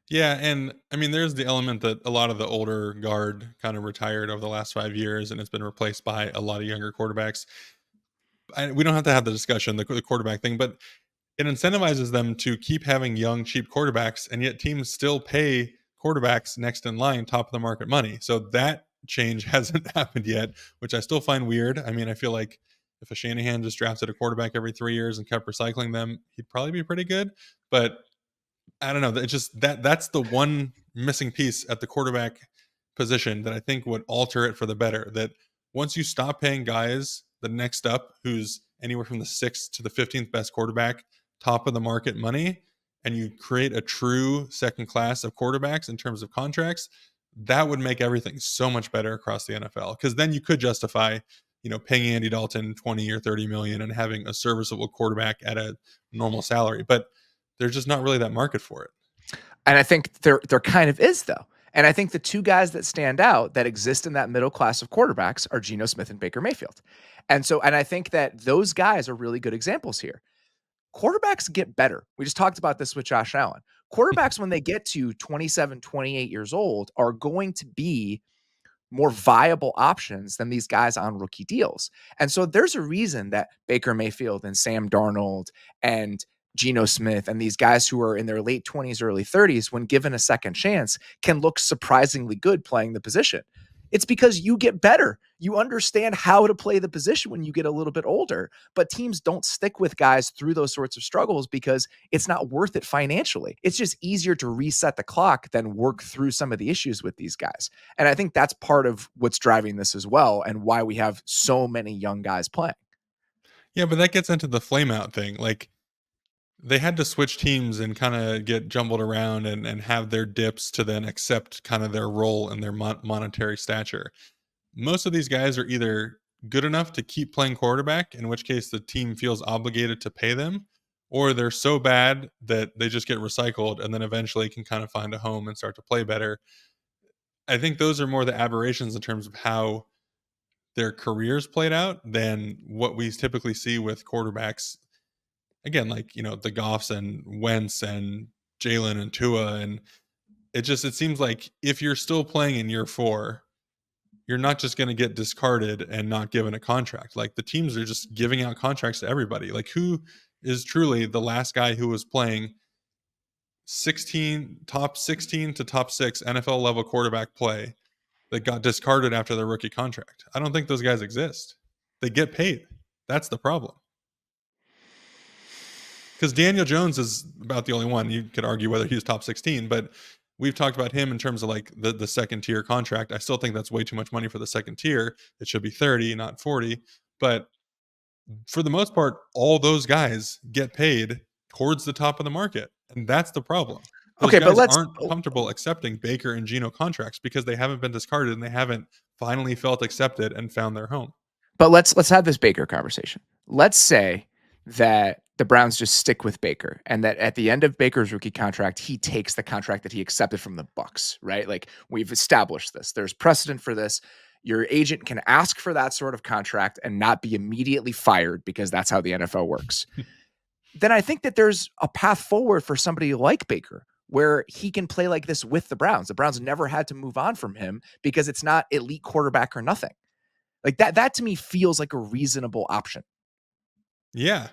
Yeah, and I mean, there's the element that a lot of the older guard kind of retired over the last 5 years, and it's been replaced by a lot of younger quarterbacks. We don't have to have the discussion, the quarterback thing, but it incentivizes them to keep having young, cheap quarterbacks, and yet teams still pay quarterbacks next in line, top of the market money. So that change hasn't happened yet, which I still find weird. I mean, I feel like if a Shanahan just drafted a quarterback every 3 years and kept recycling them, he'd probably be pretty good. But I don't know. It's just that's the one missing piece at the quarterback position that I think would alter it for the better. That once you stop paying guys the next up, who's anywhere from the 6th to the 15th best quarterback, top of the market money, and you create a true second class of quarterbacks in terms of contracts, that would make everything so much better across the NFL. Because then you could justify, paying Andy Dalton 20 or 30 million and having a serviceable quarterback at a normal salary. But there's just not really that market for it. And I think there kind of is, though. And I think the two guys that stand out that exist in that middle class of quarterbacks are Geno Smith and Baker Mayfield. And I think that those guys are really good examples here. Quarterbacks get better. We just talked about this with Josh Allen. Quarterbacks, when they get to 27, 28 years old, are going to be more viable options than these guys on rookie deals. And so there's a reason that Baker Mayfield and Sam Darnold and Geno Smith and these guys who are in their late 20s, early 30s, when given a second chance, can look surprisingly good playing the position. It's because you get better. You understand how to play the position when you get a little bit older. But teams don't stick with guys through those sorts of struggles because it's not worth it financially. It's just easier to reset the clock than work through some of the issues with these guys. And I think that's part of what's driving this as well and why we have so many young guys playing. Yeah, but that gets into the flame out thing. Like, they had to switch teams and kind of get jumbled around and have their dips to then accept kind of their role and their monetary stature. Most of these guys are either good enough to keep playing quarterback, in which case the team feels obligated to pay them, or they're so bad that they just get recycled and then eventually can kind of find a home and start to play better. I think those are more the aberrations in terms of how their careers played out than what we typically see with quarterbacks. Again, like, the Goffs and Wentz and Jalen and Tua. And it seems like if you're still playing in year 4, you're not just going to get discarded and not given a contract. Like, the teams are just giving out contracts to everybody. Like, who is truly the last guy who was playing top 16 to top 6 NFL level quarterback play that got discarded after their rookie contract? I don't think those guys exist. They get paid. That's the problem. Because Daniel Jones is about the only one. You could argue whether he's top 16, but we've talked about him in terms of like the second tier contract. I still think that's way too much money for the second tier. It should be 30, not 40. But for the most part, all those guys get paid towards the top of the market. And that's the problem. Those guys aren't comfortable accepting Baker and Geno contracts because they haven't been discarded and they haven't finally felt accepted and found their home. But let's have this Baker conversation. Let's say that the Browns just stick with Baker and that at the end of Baker's rookie contract, he takes the contract that he accepted from the Bucs, right? Like, we've established this. There's precedent for this. Your agent can ask for that sort of contract and not be immediately fired because that's how the NFL works. Then I think that there's a path forward for somebody like Baker where he can play like this with the Browns. The Browns never had to move on from him because it's not elite quarterback or nothing. Like that to me feels like a reasonable option. Yeah,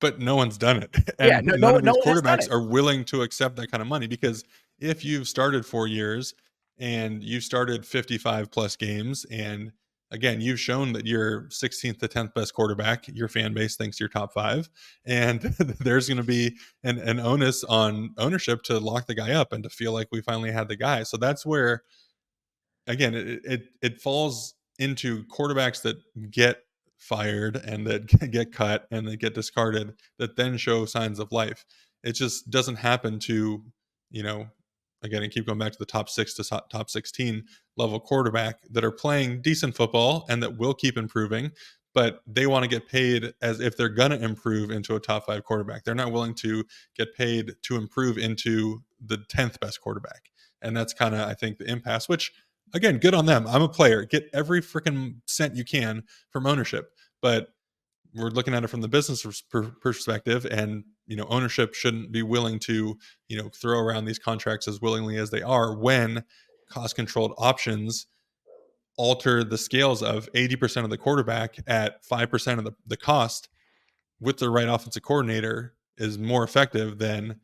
but no one's done it. Yeah, And no, none no, of no these one has done quarterbacks it. are willing to accept that kind of money, because if you've started 4 years and you started 55 plus games, and again, you've shown that you're 16th to 10th best quarterback, your fan base thinks you're top 5, and there's going to be an onus on ownership to lock the guy up and to feel like we finally had the guy. So that's where, again, it falls into quarterbacks that get fired and that get cut and that get discarded, that then show signs of life. It just doesn't happen to, you know, again, and keep going back to the top 6 to top 16 level quarterback that are playing decent football and that will keep improving, but they want to get paid as if they're going to improve into a top 5 quarterback. They're not willing to get paid to improve into the 10th best quarterback. And that's kind of, I think, the impasse, which, again, good on them. I'm a player. Get every freaking cent you can from ownership. But we're looking at it from the business perspective, and ownership shouldn't be willing to throw around these contracts as willingly as they are, when cost controlled options alter the scales of 80% of the quarterback at 5% of the cost with the right offensive coordinator is more effective than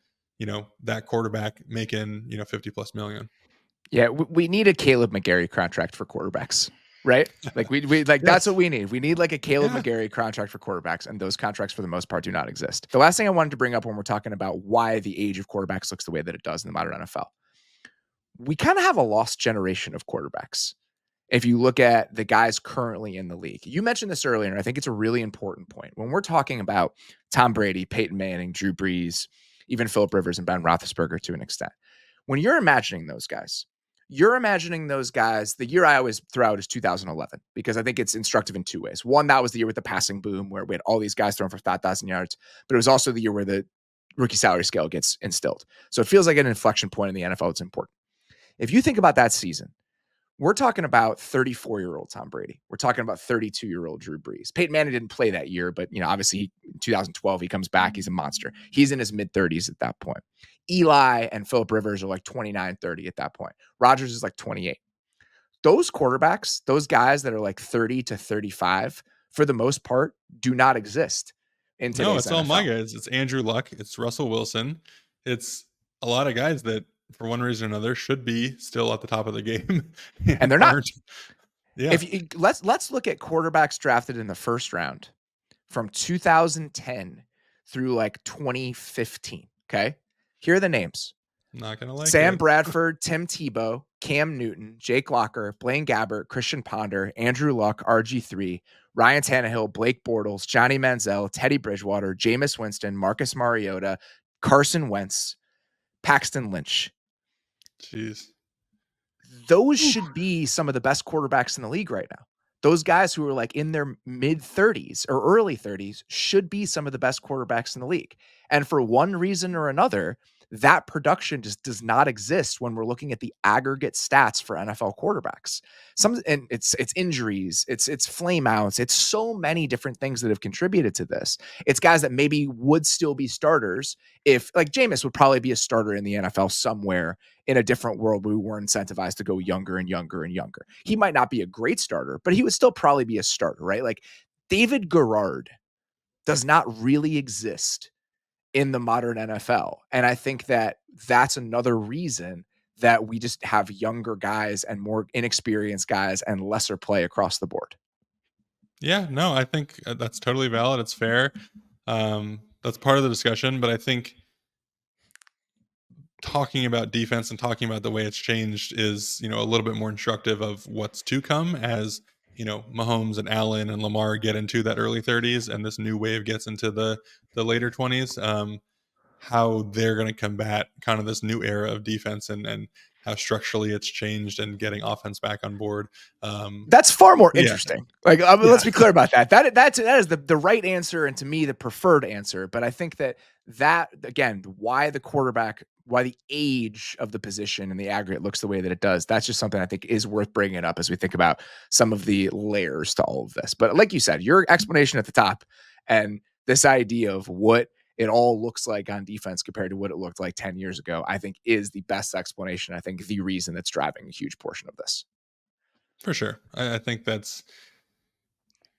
that quarterback making 50 plus million. Yeah, we need a Caleb McGarry contract for quarterbacks, right? Like we like that's what Yes. we need. We need like a Caleb Yeah. McGarry contract for quarterbacks, and those contracts for the most part do not exist. The last thing I wanted to bring up when we're talking about why the age of quarterbacks looks the way that it does in the modern NFL, we kind of have a lost generation of quarterbacks. If you look at the guys currently in the league, you mentioned this earlier, and I think it's a really important point. When we're talking about Tom Brady, Peyton Manning, Drew Brees, even Philip Rivers and Ben Roethlisberger to an extent, when you're imagining those guys, the year I always throw out is 2011, because I think it's instructive in two ways. One, that was the year with the passing boom where we had all these guys throwing for 5,000 yards, but it was also the year where the rookie salary scale gets instilled. So it feels like an inflection point in the NFL. It's important. If you think about that season, we're talking about 34-year-old Tom Brady. We're talking about 32-year-old Drew Brees. Peyton Manning didn't play that year, but obviously in 2012 he comes back. He's a monster. He's in his mid-30s at that point. Eli and Philip Rivers are like 29, 30 at that point. Rodgers is like 28. Those quarterbacks, those guys that are like 30 to 35, for the most part, do not exist in No, today's it's all my NFL. guys. It's Andrew Luck. It's Russell Wilson. It's a lot of guys that, for one reason or another, should be still at the top of the game And and they're not. aren't. Yeah. If you, let's look at quarterbacks drafted in the first round from 2010 through like 2015. Okay. Here are the names: Not gonna like Sam it. Bradford, Tim Tebow, Cam Newton, Jake Locker, Blaine Gabbert, Christian Ponder, Andrew Luck, RG3, Ryan Tannehill, Blake Bortles, Johnny Manziel, Teddy Bridgewater, Jameis Winston, Marcus Mariota, Carson Wentz, Paxton Lynch. Jeez. Those should be some of the best quarterbacks in the league right now. Those guys who are like in their mid 30s or early 30s should be some of the best quarterbacks in the league. And for one reason or another, that production just does not exist when we're looking at the aggregate stats for NFL quarterbacks. And it's injuries, it's flame outs, it's so many different things that have contributed to this. It's guys that maybe would still be starters if, like, Jameis would probably be a starter in the NFL somewhere in a different world where we were incentivized to go younger and younger and younger. He might not be a great starter, but he would still probably be a starter, right? Like, David Garrard does not really exist in the modern NFL. And I think that that's another reason that we just have younger guys and more inexperienced guys and lesser play across the board. Yeah, no, I think that's totally valid. It's fair. That's part of the discussion, but I think talking about defense and talking about the way it's changed is, a little bit more instructive of what's to come as, Mahomes and Allen and Lamar get into that early 30s and this new wave gets into the later 20s. How they're going to combat kind of this new era of defense, and how structurally it's changed and getting offense back on board. That's far more Yeah. interesting. Like, let's be clear about that. That is the right answer, and to me, the preferred answer. But I think that again, why the age of the position and the aggregate looks the way that it does, that's just something I think is worth bringing up as we think about some of the layers to all of this. But like you said, your explanation at the top and this idea of what it all looks like on defense compared to what it looked like 10 years ago, I think is the best explanation. I think the reason that's driving a huge portion of this. For sure. I think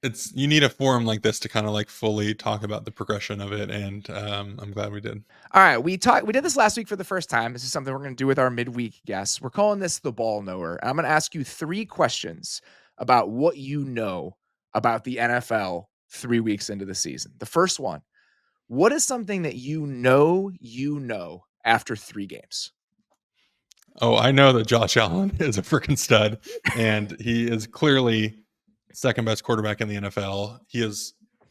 it's you need a forum like this to kind of like fully talk about the progression of it, and I'm glad we did. All right, we did this last week for the first time. This is something we're going to do with our midweek guests. We're calling this the ball knower. I'm going to ask you 3 questions about what you know about the NFL 3 weeks into the season. The first one, what is something that you know after 3 games? Oh, I know that Josh Allen is a freaking stud, and he is clearly second best quarterback in the NFL.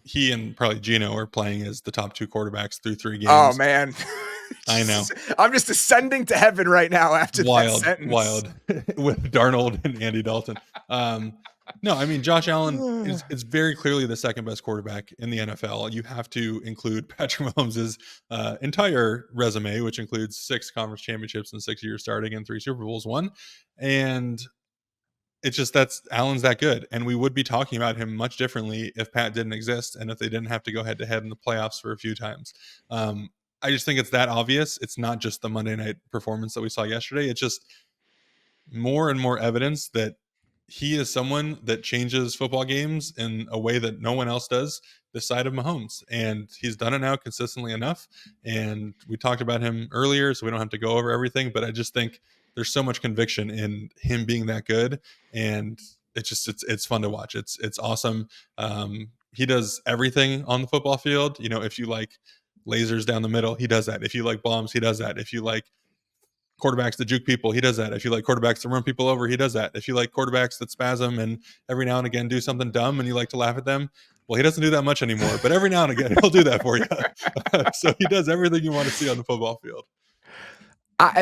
He and probably Geno are playing as the top 2 quarterbacks through 3 Oh games. man. I know. I'm just ascending to heaven right now after that sentence. Wild with Darnold and Andy Dalton. No, I mean Josh Allen is very clearly the second best quarterback in the NFL. You have to include Patrick Mahomes' entire resume, which includes 6 conference championships in 6 years starting and 3 Super Bowls won. And it's just that's Allen's that good, and we would be talking about him much differently if Pat didn't exist and if they didn't have to go head to head in the playoffs for a few times. I just think it's that obvious. It's not just the Monday night performance that we saw yesterday. It's just more and more evidence that he is someone that changes football games in a way that no one else does this side of Mahomes. And he's done it now consistently enough. And we talked about him earlier, so we don't have to go over everything, but I just think there's so much conviction in him being that good. And it's fun to watch. It's awesome. He does everything on the football field. You know, if you like lasers down the middle, he does that. If you like bombs, he does that. If you like quarterbacks that juke people, he does that. If you like quarterbacks that run people over, he does that. If you like quarterbacks that spasm and every now and again do something dumb and you like to laugh at them, well, he doesn't do that much anymore, but every now and again he'll do that for you. So he does everything you want to see on the football field.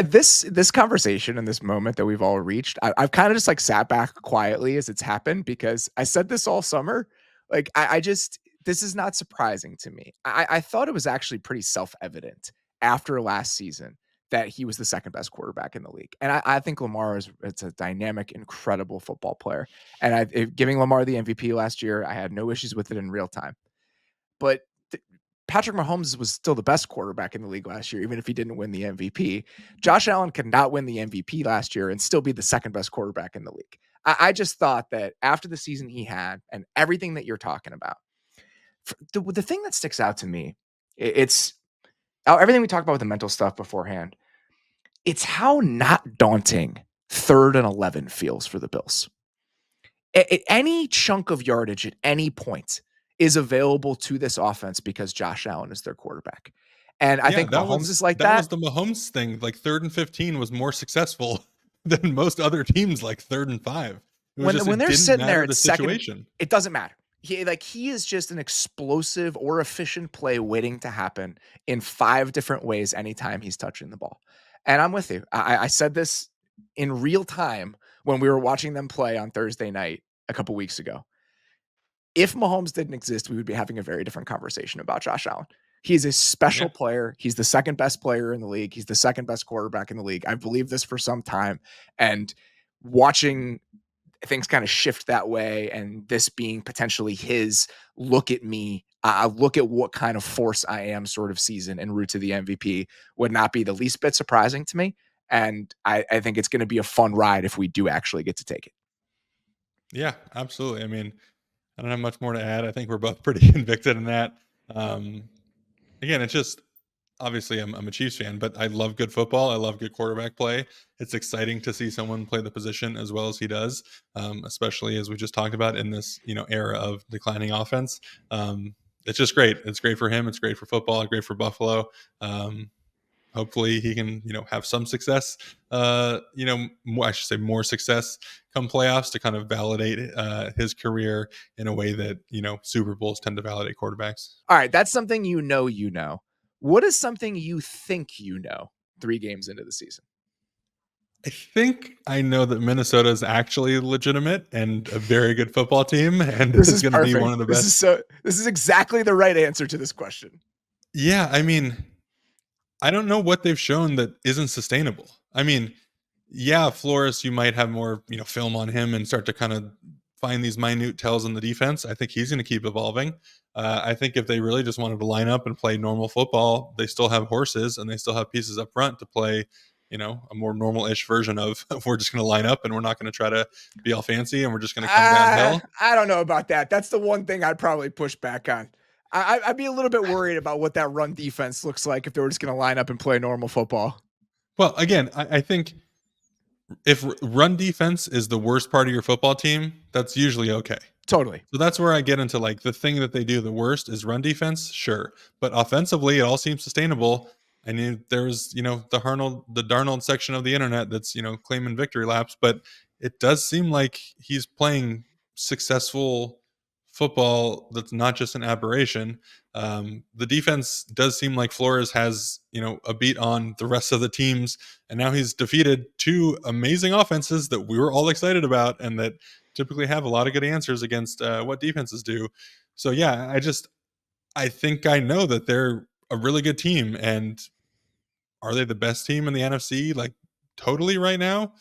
This conversation and this moment that we've all reached, I've kind of just like sat back quietly as it's happened because I said this all summer. Like I just this is not surprising to me. I thought it was actually pretty self-evident after last season that he was the second best quarterback in the league. And I think Lamar it's a dynamic, incredible football player. And giving Lamar the MVP last year, I had no issues with it in real time. But Patrick Mahomes was still the best quarterback in the league last year, even if he didn't win the MVP. Josh Allen could not win the MVP last year and still be the second best quarterback in the league. I just thought that after the season he had and everything that you're talking about, the thing that sticks out to me, it's everything we talked about with the mental stuff beforehand. It's how not daunting 3rd and 11 feels for the Bills. Any chunk of yardage at any point is available to this offense because Josh Allen is their quarterback. And I think Mahomes is like that. That was the Mahomes thing. Like 3rd and 15 was more successful than most other teams, like 3rd and 5. When they're sitting there at second, it doesn't matter. He is just an explosive or efficient play waiting to happen in 5 different ways anytime he's touching the ball. And I'm with you. I said this in real time when we were watching them play on Thursday night a couple weeks ago. If Mahomes didn't exist, we would be having a very different conversation about Josh Allen. He's a special player. He's the second best player in the league. He's the second best quarterback in the league. I've believed this for some time. And watching things kind of shift that way and this being potentially his look at me, look at what kind of force I am sort of season en route to the MVP would not be the least bit surprising to me. And I think it's going to be a fun ride if we do actually get to take it. Yeah, absolutely. I mean, I don't have much more to add. I think we're both pretty convicted in that. Again, it's just obviously I'm a Chiefs fan, but I love good football. I love good quarterback play. It's exciting to see someone play the position as well as he does, especially as we just talked about in this era of declining offense. It's just great. It's great for him. It's great for football. Great for Buffalo. Hopefully he can, have some success, I should say more success come playoffs to kind of validate his career in a way that, Super Bowls tend to validate quarterbacks. All right. That's something you know. What is something you think 3 games into the season? I think I know that Minnesota is actually legitimate and a very good football team, and this is going to be one of the best. This is exactly the right answer to this question. Yeah, I mean, I don't know what they've shown that isn't sustainable. I mean, yeah, Flores, you might have more, film on him and start to kind of find these minute tells in the defense. I think he's going to keep evolving. I think if they really just wanted to line up and play normal football, they still have horses and they still have pieces up front to play, a more normal-ish version of we're just going to line up and we're not going to try to be all fancy and we're just going to come downhill. I don't know about that. That's the one thing I'd probably push back on. I'd be a little bit worried about what that run defense looks like if they were just going to line up and play normal football. Well, again, I think if run defense is the worst part of your football team, that's usually okay. Totally. So that's where I get into like the thing that they do the worst is run defense, sure, but offensively it all seems sustainable. And there's the Darnold section of the internet that's claiming victory laps, but it does seem like he's playing successful football that's not just an aberration. The defense does seem like Flores has a beat on the rest of the teams, and now he's defeated two amazing offenses that we were all excited about and that typically have a lot of good answers against what defenses do. So yeah, I think I know that they're a really good team. And are they the best team in the NFC? Like totally right now?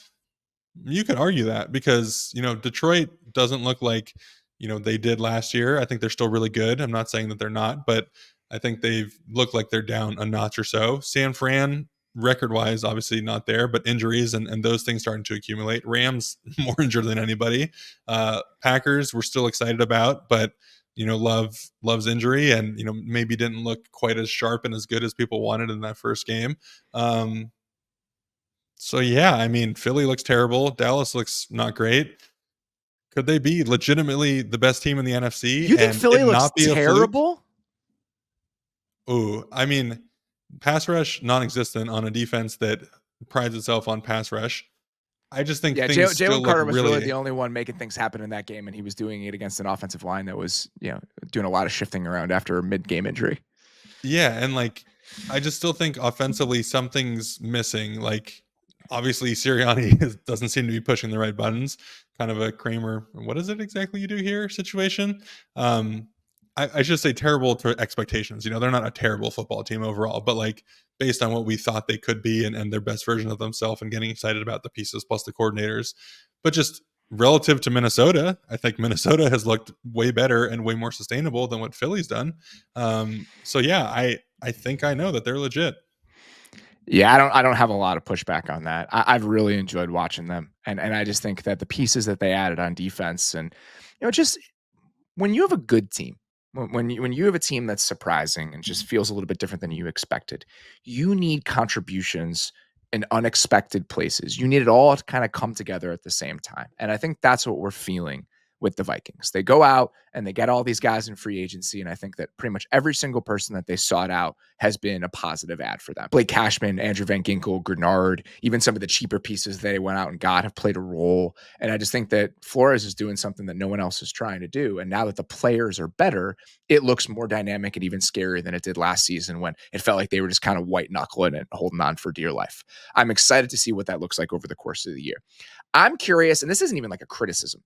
You could argue that because, Detroit doesn't look like, they did last year. I think they're still really good. I'm not saying that they're not, but I think they've looked like they're down a notch or so. San Fran, record wise, obviously not there, but injuries and those things starting to accumulate. Rams more injured than anybody. Packers we're still excited about, but loves injury and maybe didn't look quite as sharp and as good as people wanted in that first game. So yeah, I mean, Philly looks terrible. Dallas looks not great. Could they be legitimately the best team in the NFC? You think and Philly it looks not be terrible? Ooh, I mean, pass rush non-existent on a defense that prides itself on pass rush. I just think things still Jalen look Carter was really really the only one making things happen in that game, and he was doing it against an offensive line that was, doing a lot of shifting around after a mid-game injury. Yeah, and like I just still think offensively something's missing. Like obviously Sirianni doesn't seem to be pushing the right buttons. Kind of a Kramer, what is it exactly you do here situation. I should say terrible to expectations. They're not a terrible football team overall, but like based on what we thought they could be and their best version of themselves and getting excited about the pieces plus the coordinators. But just relative to Minnesota, I think Minnesota has looked way better and way more sustainable than what Philly's done. So yeah, I think I know that they're legit. Yeah, I don't have a lot of pushback on that. I've really enjoyed watching them, and I just think that the pieces that they added on defense, and just when you have a good team, when you have a team that's surprising and just feels a little bit different than you expected, you need contributions in unexpected places. You need it all to kind of come together at the same time, and I think that's what we're feeling with the Vikings. They go out and they get all these guys in free agency, and I think that pretty much every single person that they sought out has been a positive add for them. Blake Cashman, Andrew Van Ginkel, Grenard, even some of the cheaper pieces they went out and got have played a role. And I just think that Flores is doing something that no one else is trying to do. And now that the players are better, it looks more dynamic and even scarier than it did last season when it felt like they were just kind of white knuckling and holding on for dear life. I'm excited to see what that looks like over the course of the year. I'm curious, and this isn't even like a criticism.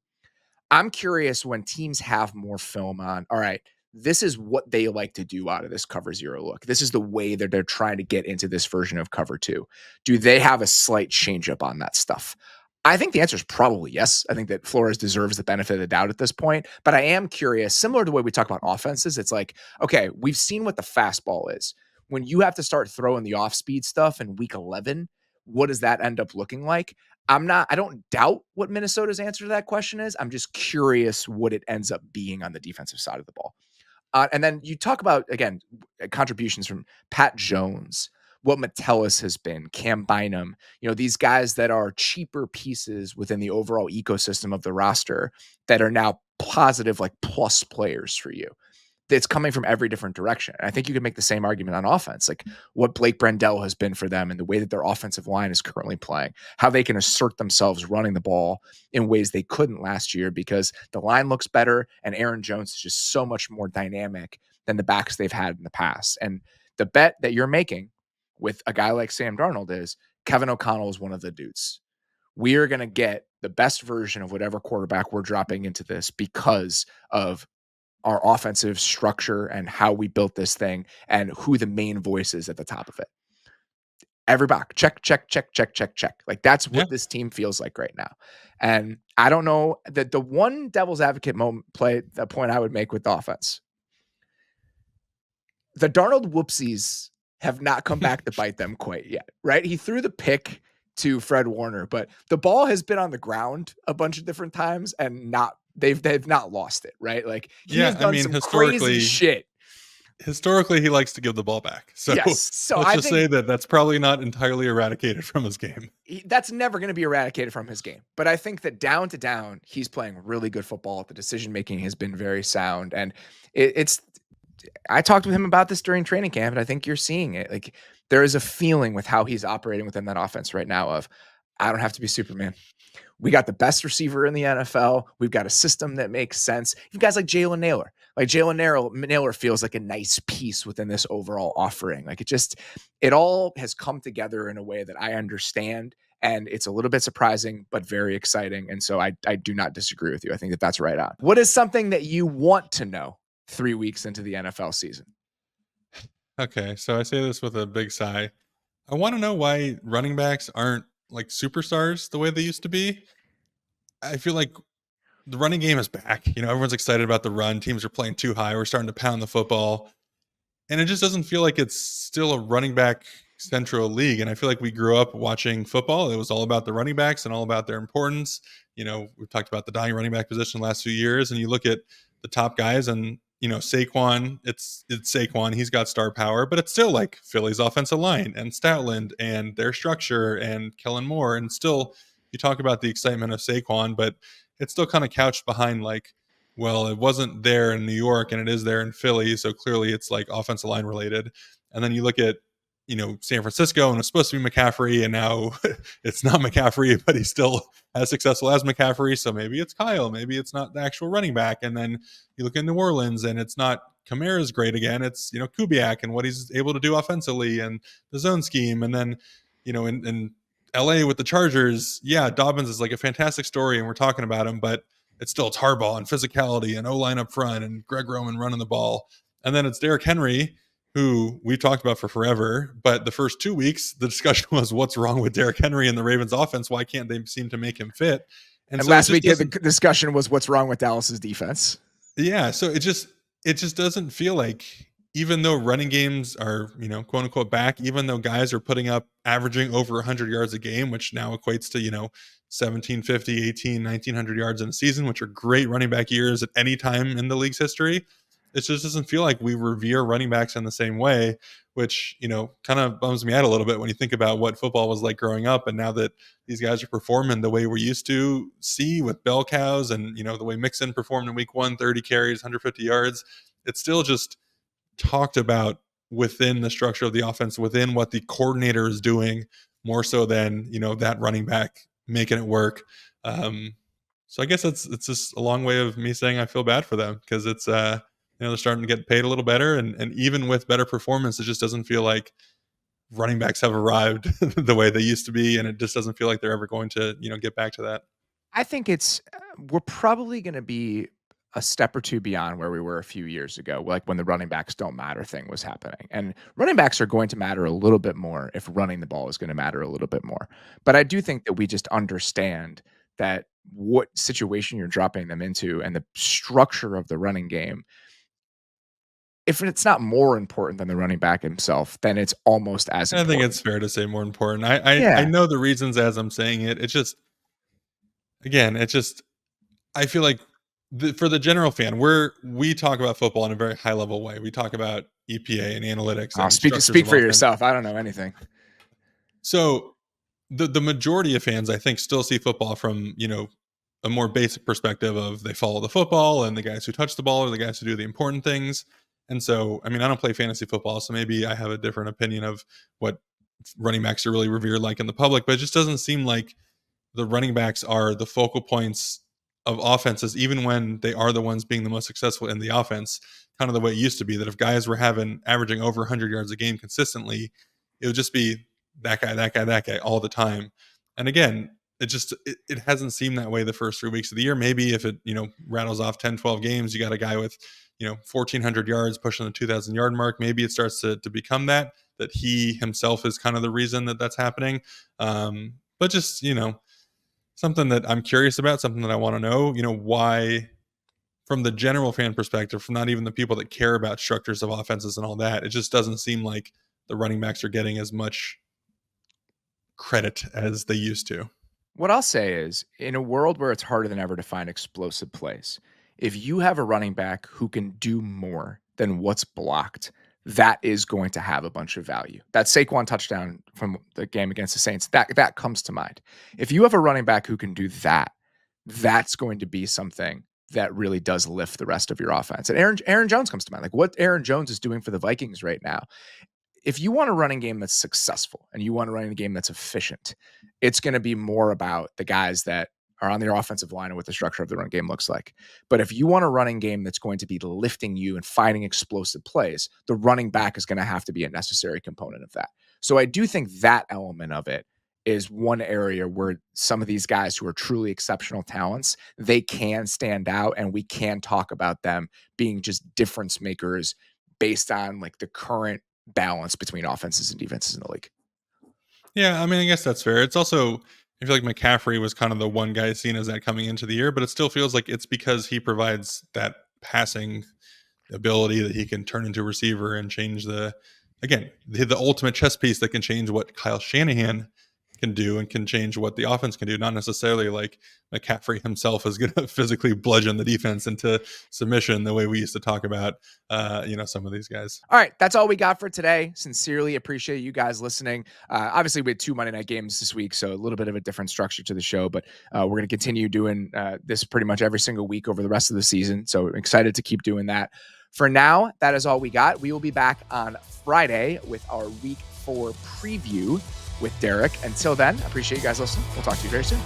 I'm curious when teams have more film on, all right, this is what they like to do out of this cover zero look. This is the way that they're trying to get into this version of cover two. Do they have a slight change up on that stuff? I think the answer is probably yes. I think that Flores deserves the benefit of the doubt at this point, but I am curious, similar to the way we talk about offenses, it's like, okay, we've seen what the fastball is. When you have to start throwing the off-speed stuff in week 11, what does that end up looking like? I don't doubt what Minnesota's answer to that question is. I'm just curious what it ends up being on the defensive side of the ball. And then you talk about, again, contributions from Pat Jones, what Metellus has been, Cam Bynum, these guys that are cheaper pieces within the overall ecosystem of the roster that are now positive, like plus players for you. It's coming from every different direction. And I think you could make the same argument on offense, like what Blake Brendel has been for them and the way that their offensive line is currently playing, how they can assert themselves running the ball in ways they couldn't last year because the line looks better and Aaron Jones is just so much more dynamic than the backs they've had in the past. And the bet that you're making with a guy like Sam Darnold is Kevin O'Connell is one of the dudes. We are going to get the best version of whatever quarterback we're dropping into this because of our offensive structure and how we built this thing and who the main voice is at the top of it. Every box, check, check, check, check, check, check. Like that's what this team feels like right now. And I don't know that the one devil's advocate the point I would make with the offense. The Darnold whoopsies have not come back to bite them quite yet, right? He threw the pick to Fred Warner, but the ball has been on the ground a bunch of different times and they've not lost it, right? Like he has Yeah, I done mean, some crazy shit. historically, he likes to give the ball back. So Yes. So let's I just think say that that's probably not entirely eradicated from his game. that's never going to be eradicated from his game. But I think that down to down, he's playing really good football. The decision making has been very sound, and it's. I talked with him about this during training camp, and I think you're seeing it. Like there is a feeling with how he's operating within that offense right now of, I don't have to be Superman. We got the best receiver in the NFL. We've got a system that makes sense. You guys like Jalen Naylor. Like Jalen Naylor feels like a nice piece within this overall offering. Like it all has come together in a way that I understand. And it's a little bit surprising, but very exciting. And so I do not disagree with you. I think that that's right on. What is something that you want to know 3 weeks into the NFL season? Okay, so I say this with a big sigh. I want to know why running backs aren't like superstars the way they used to be. I feel like the running game is back. Everyone's excited about the run. Teams are playing too high. We're starting to pound the football. And it just doesn't feel like it's still a running back central league. And I feel like we grew up watching football. It was all about the running backs and all about their importance. We've talked about the dying running back position the last few years, and you look at the top guys and Saquon, it's Saquon. He's got star power, but it's still like Philly's offensive line and Stoutland and their structure and Kellen Moore. And still, you talk about the excitement of Saquon, but it's still kind of couched behind like, well, it wasn't there in New York and it is there in Philly. So clearly it's like offensive line related. And then you look at, San Francisco, and it's supposed to be McCaffrey, and now it's not McCaffrey, but he's still as successful as McCaffrey. So maybe it's Kyle, maybe it's not the actual running back. And then you look in New Orleans, and it's not Kamara's great again. It's, Kubiak and what he's able to do offensively and the zone scheme. And then, in LA with the Chargers, yeah, Dobbins is like a fantastic story, and we're talking about him, but it's hardball and physicality and O-line up front and Greg Roman running the ball. And then it's Derrick Henry, who we've talked about for forever. But the first 2 weeks, the discussion was what's wrong with Derrick Henry and the Ravens offense? Why can't they seem to make him fit? And so last week, the discussion was what's wrong with Dallas's defense. Yeah. So it just doesn't feel like, even though running games are, quote unquote back, even though guys are putting up averaging over 100 yards a game, which now equates to, 1750, 18, 1900 yards in a season, which are great running back years at any time in the league's history. It just doesn't feel like we revere running backs in the same way, which, kind of bums me out a little bit when you think about what football was like growing up. And now that these guys are performing the way we used to see with bell cows and, the way Mixon performed in week 1, 30 carries, 150 yards, it's still just talked about within the structure of the offense, within what the coordinator is doing, more so than, that running back making it work. So I guess it's just a long way of me saying I feel bad for them, because it's, they're starting to get paid a little better. And even with better performance, it just doesn't feel like running backs have arrived the way they used to be. And it just doesn't feel like they're ever going to, get back to that. I think we're probably going to be a step or two beyond where we were a few years ago, like when the running backs don't matter thing was happening. And running backs are going to matter a little bit more if running the ball is going to matter a little bit more. But I do think that we just understand that what situation you're dropping them into and the structure of the running game, if it's not more important than the running back himself, then it's almost as important. I think it's fair to say more important. I know the reasons as I'm saying it. It's just, again, I feel like for the general fan, we talk about football in a very high level way. We talk about EPA and analytics. And speak for yourself. I don't know anything. So the majority of fans, I think, still see football from, a more basic perspective of they follow the football and the guys who touch the ball are the guys who do the important things. And so, I don't play fantasy football, so maybe I have a different opinion of what running backs are really revered like in the public, but it just doesn't seem like the running backs are the focal points of offenses, even when they are the ones being the most successful in the offense, kind of the way it used to be, that if guys were averaging over 100 yards a game consistently, it would just be that guy all the time. And again, it hasn't seemed that way the first 3 weeks of the year. Maybe if it, rattles off 10, 12 games, you got a guy with, 1,400 yards pushing the 2,000 yard mark. Maybe it starts to become that he himself is kind of the reason that that's happening. But just, something that I'm curious about, something that I want to know, why, from the general fan perspective, from not even the people that care about structures of offenses and all that, it just doesn't seem like the running backs are getting as much credit as they used to. What I'll say is, in a world where it's harder than ever to find explosive plays, if you have a running back who can do more than what's blocked, that is going to have a bunch of value. That Saquon touchdown from the game against the Saints, that comes to mind. If you have a running back who can do that, that's going to be something that really does lift the rest of your offense. And Aaron Jones comes to mind. Like what Aaron Jones is doing for the Vikings right now. If you want a running game that's successful and you want a running game that's efficient, it's going to be more about the guys that are on their offensive line and what the structure of the run game looks like. But if you want a running game that's going to be lifting you and finding explosive plays, the running back is going to have to be a necessary component of that. So I do think that element of it is one area where some of these guys who are truly exceptional talents, they can stand out and we can talk about them being just difference makers based on like the current balance between offenses and defenses in the league. Yeah, I mean, I guess that's fair. It's also, I feel like McCaffrey was kind of the one guy seen as that coming into the year, but it still feels like it's because he provides that passing ability that he can turn into a receiver and change the ultimate chess piece that can change what Kyle Shanahan can do and can change what the offense can do. Not necessarily like McCaffrey himself is going to physically bludgeon the defense into submission the way we used to talk about, some of these guys. All right. That's all we got for today. Sincerely appreciate you guys listening. Obviously we had 2 Monday night games this week, so a little bit of a different structure to the show, but we're going to continue doing this pretty much every single week over the rest of the season. So excited to keep doing that. For now, that is all we got. We will be back on Friday with our week 4 preview with Derek. Until then, I appreciate you guys listening. We'll talk to you very soon.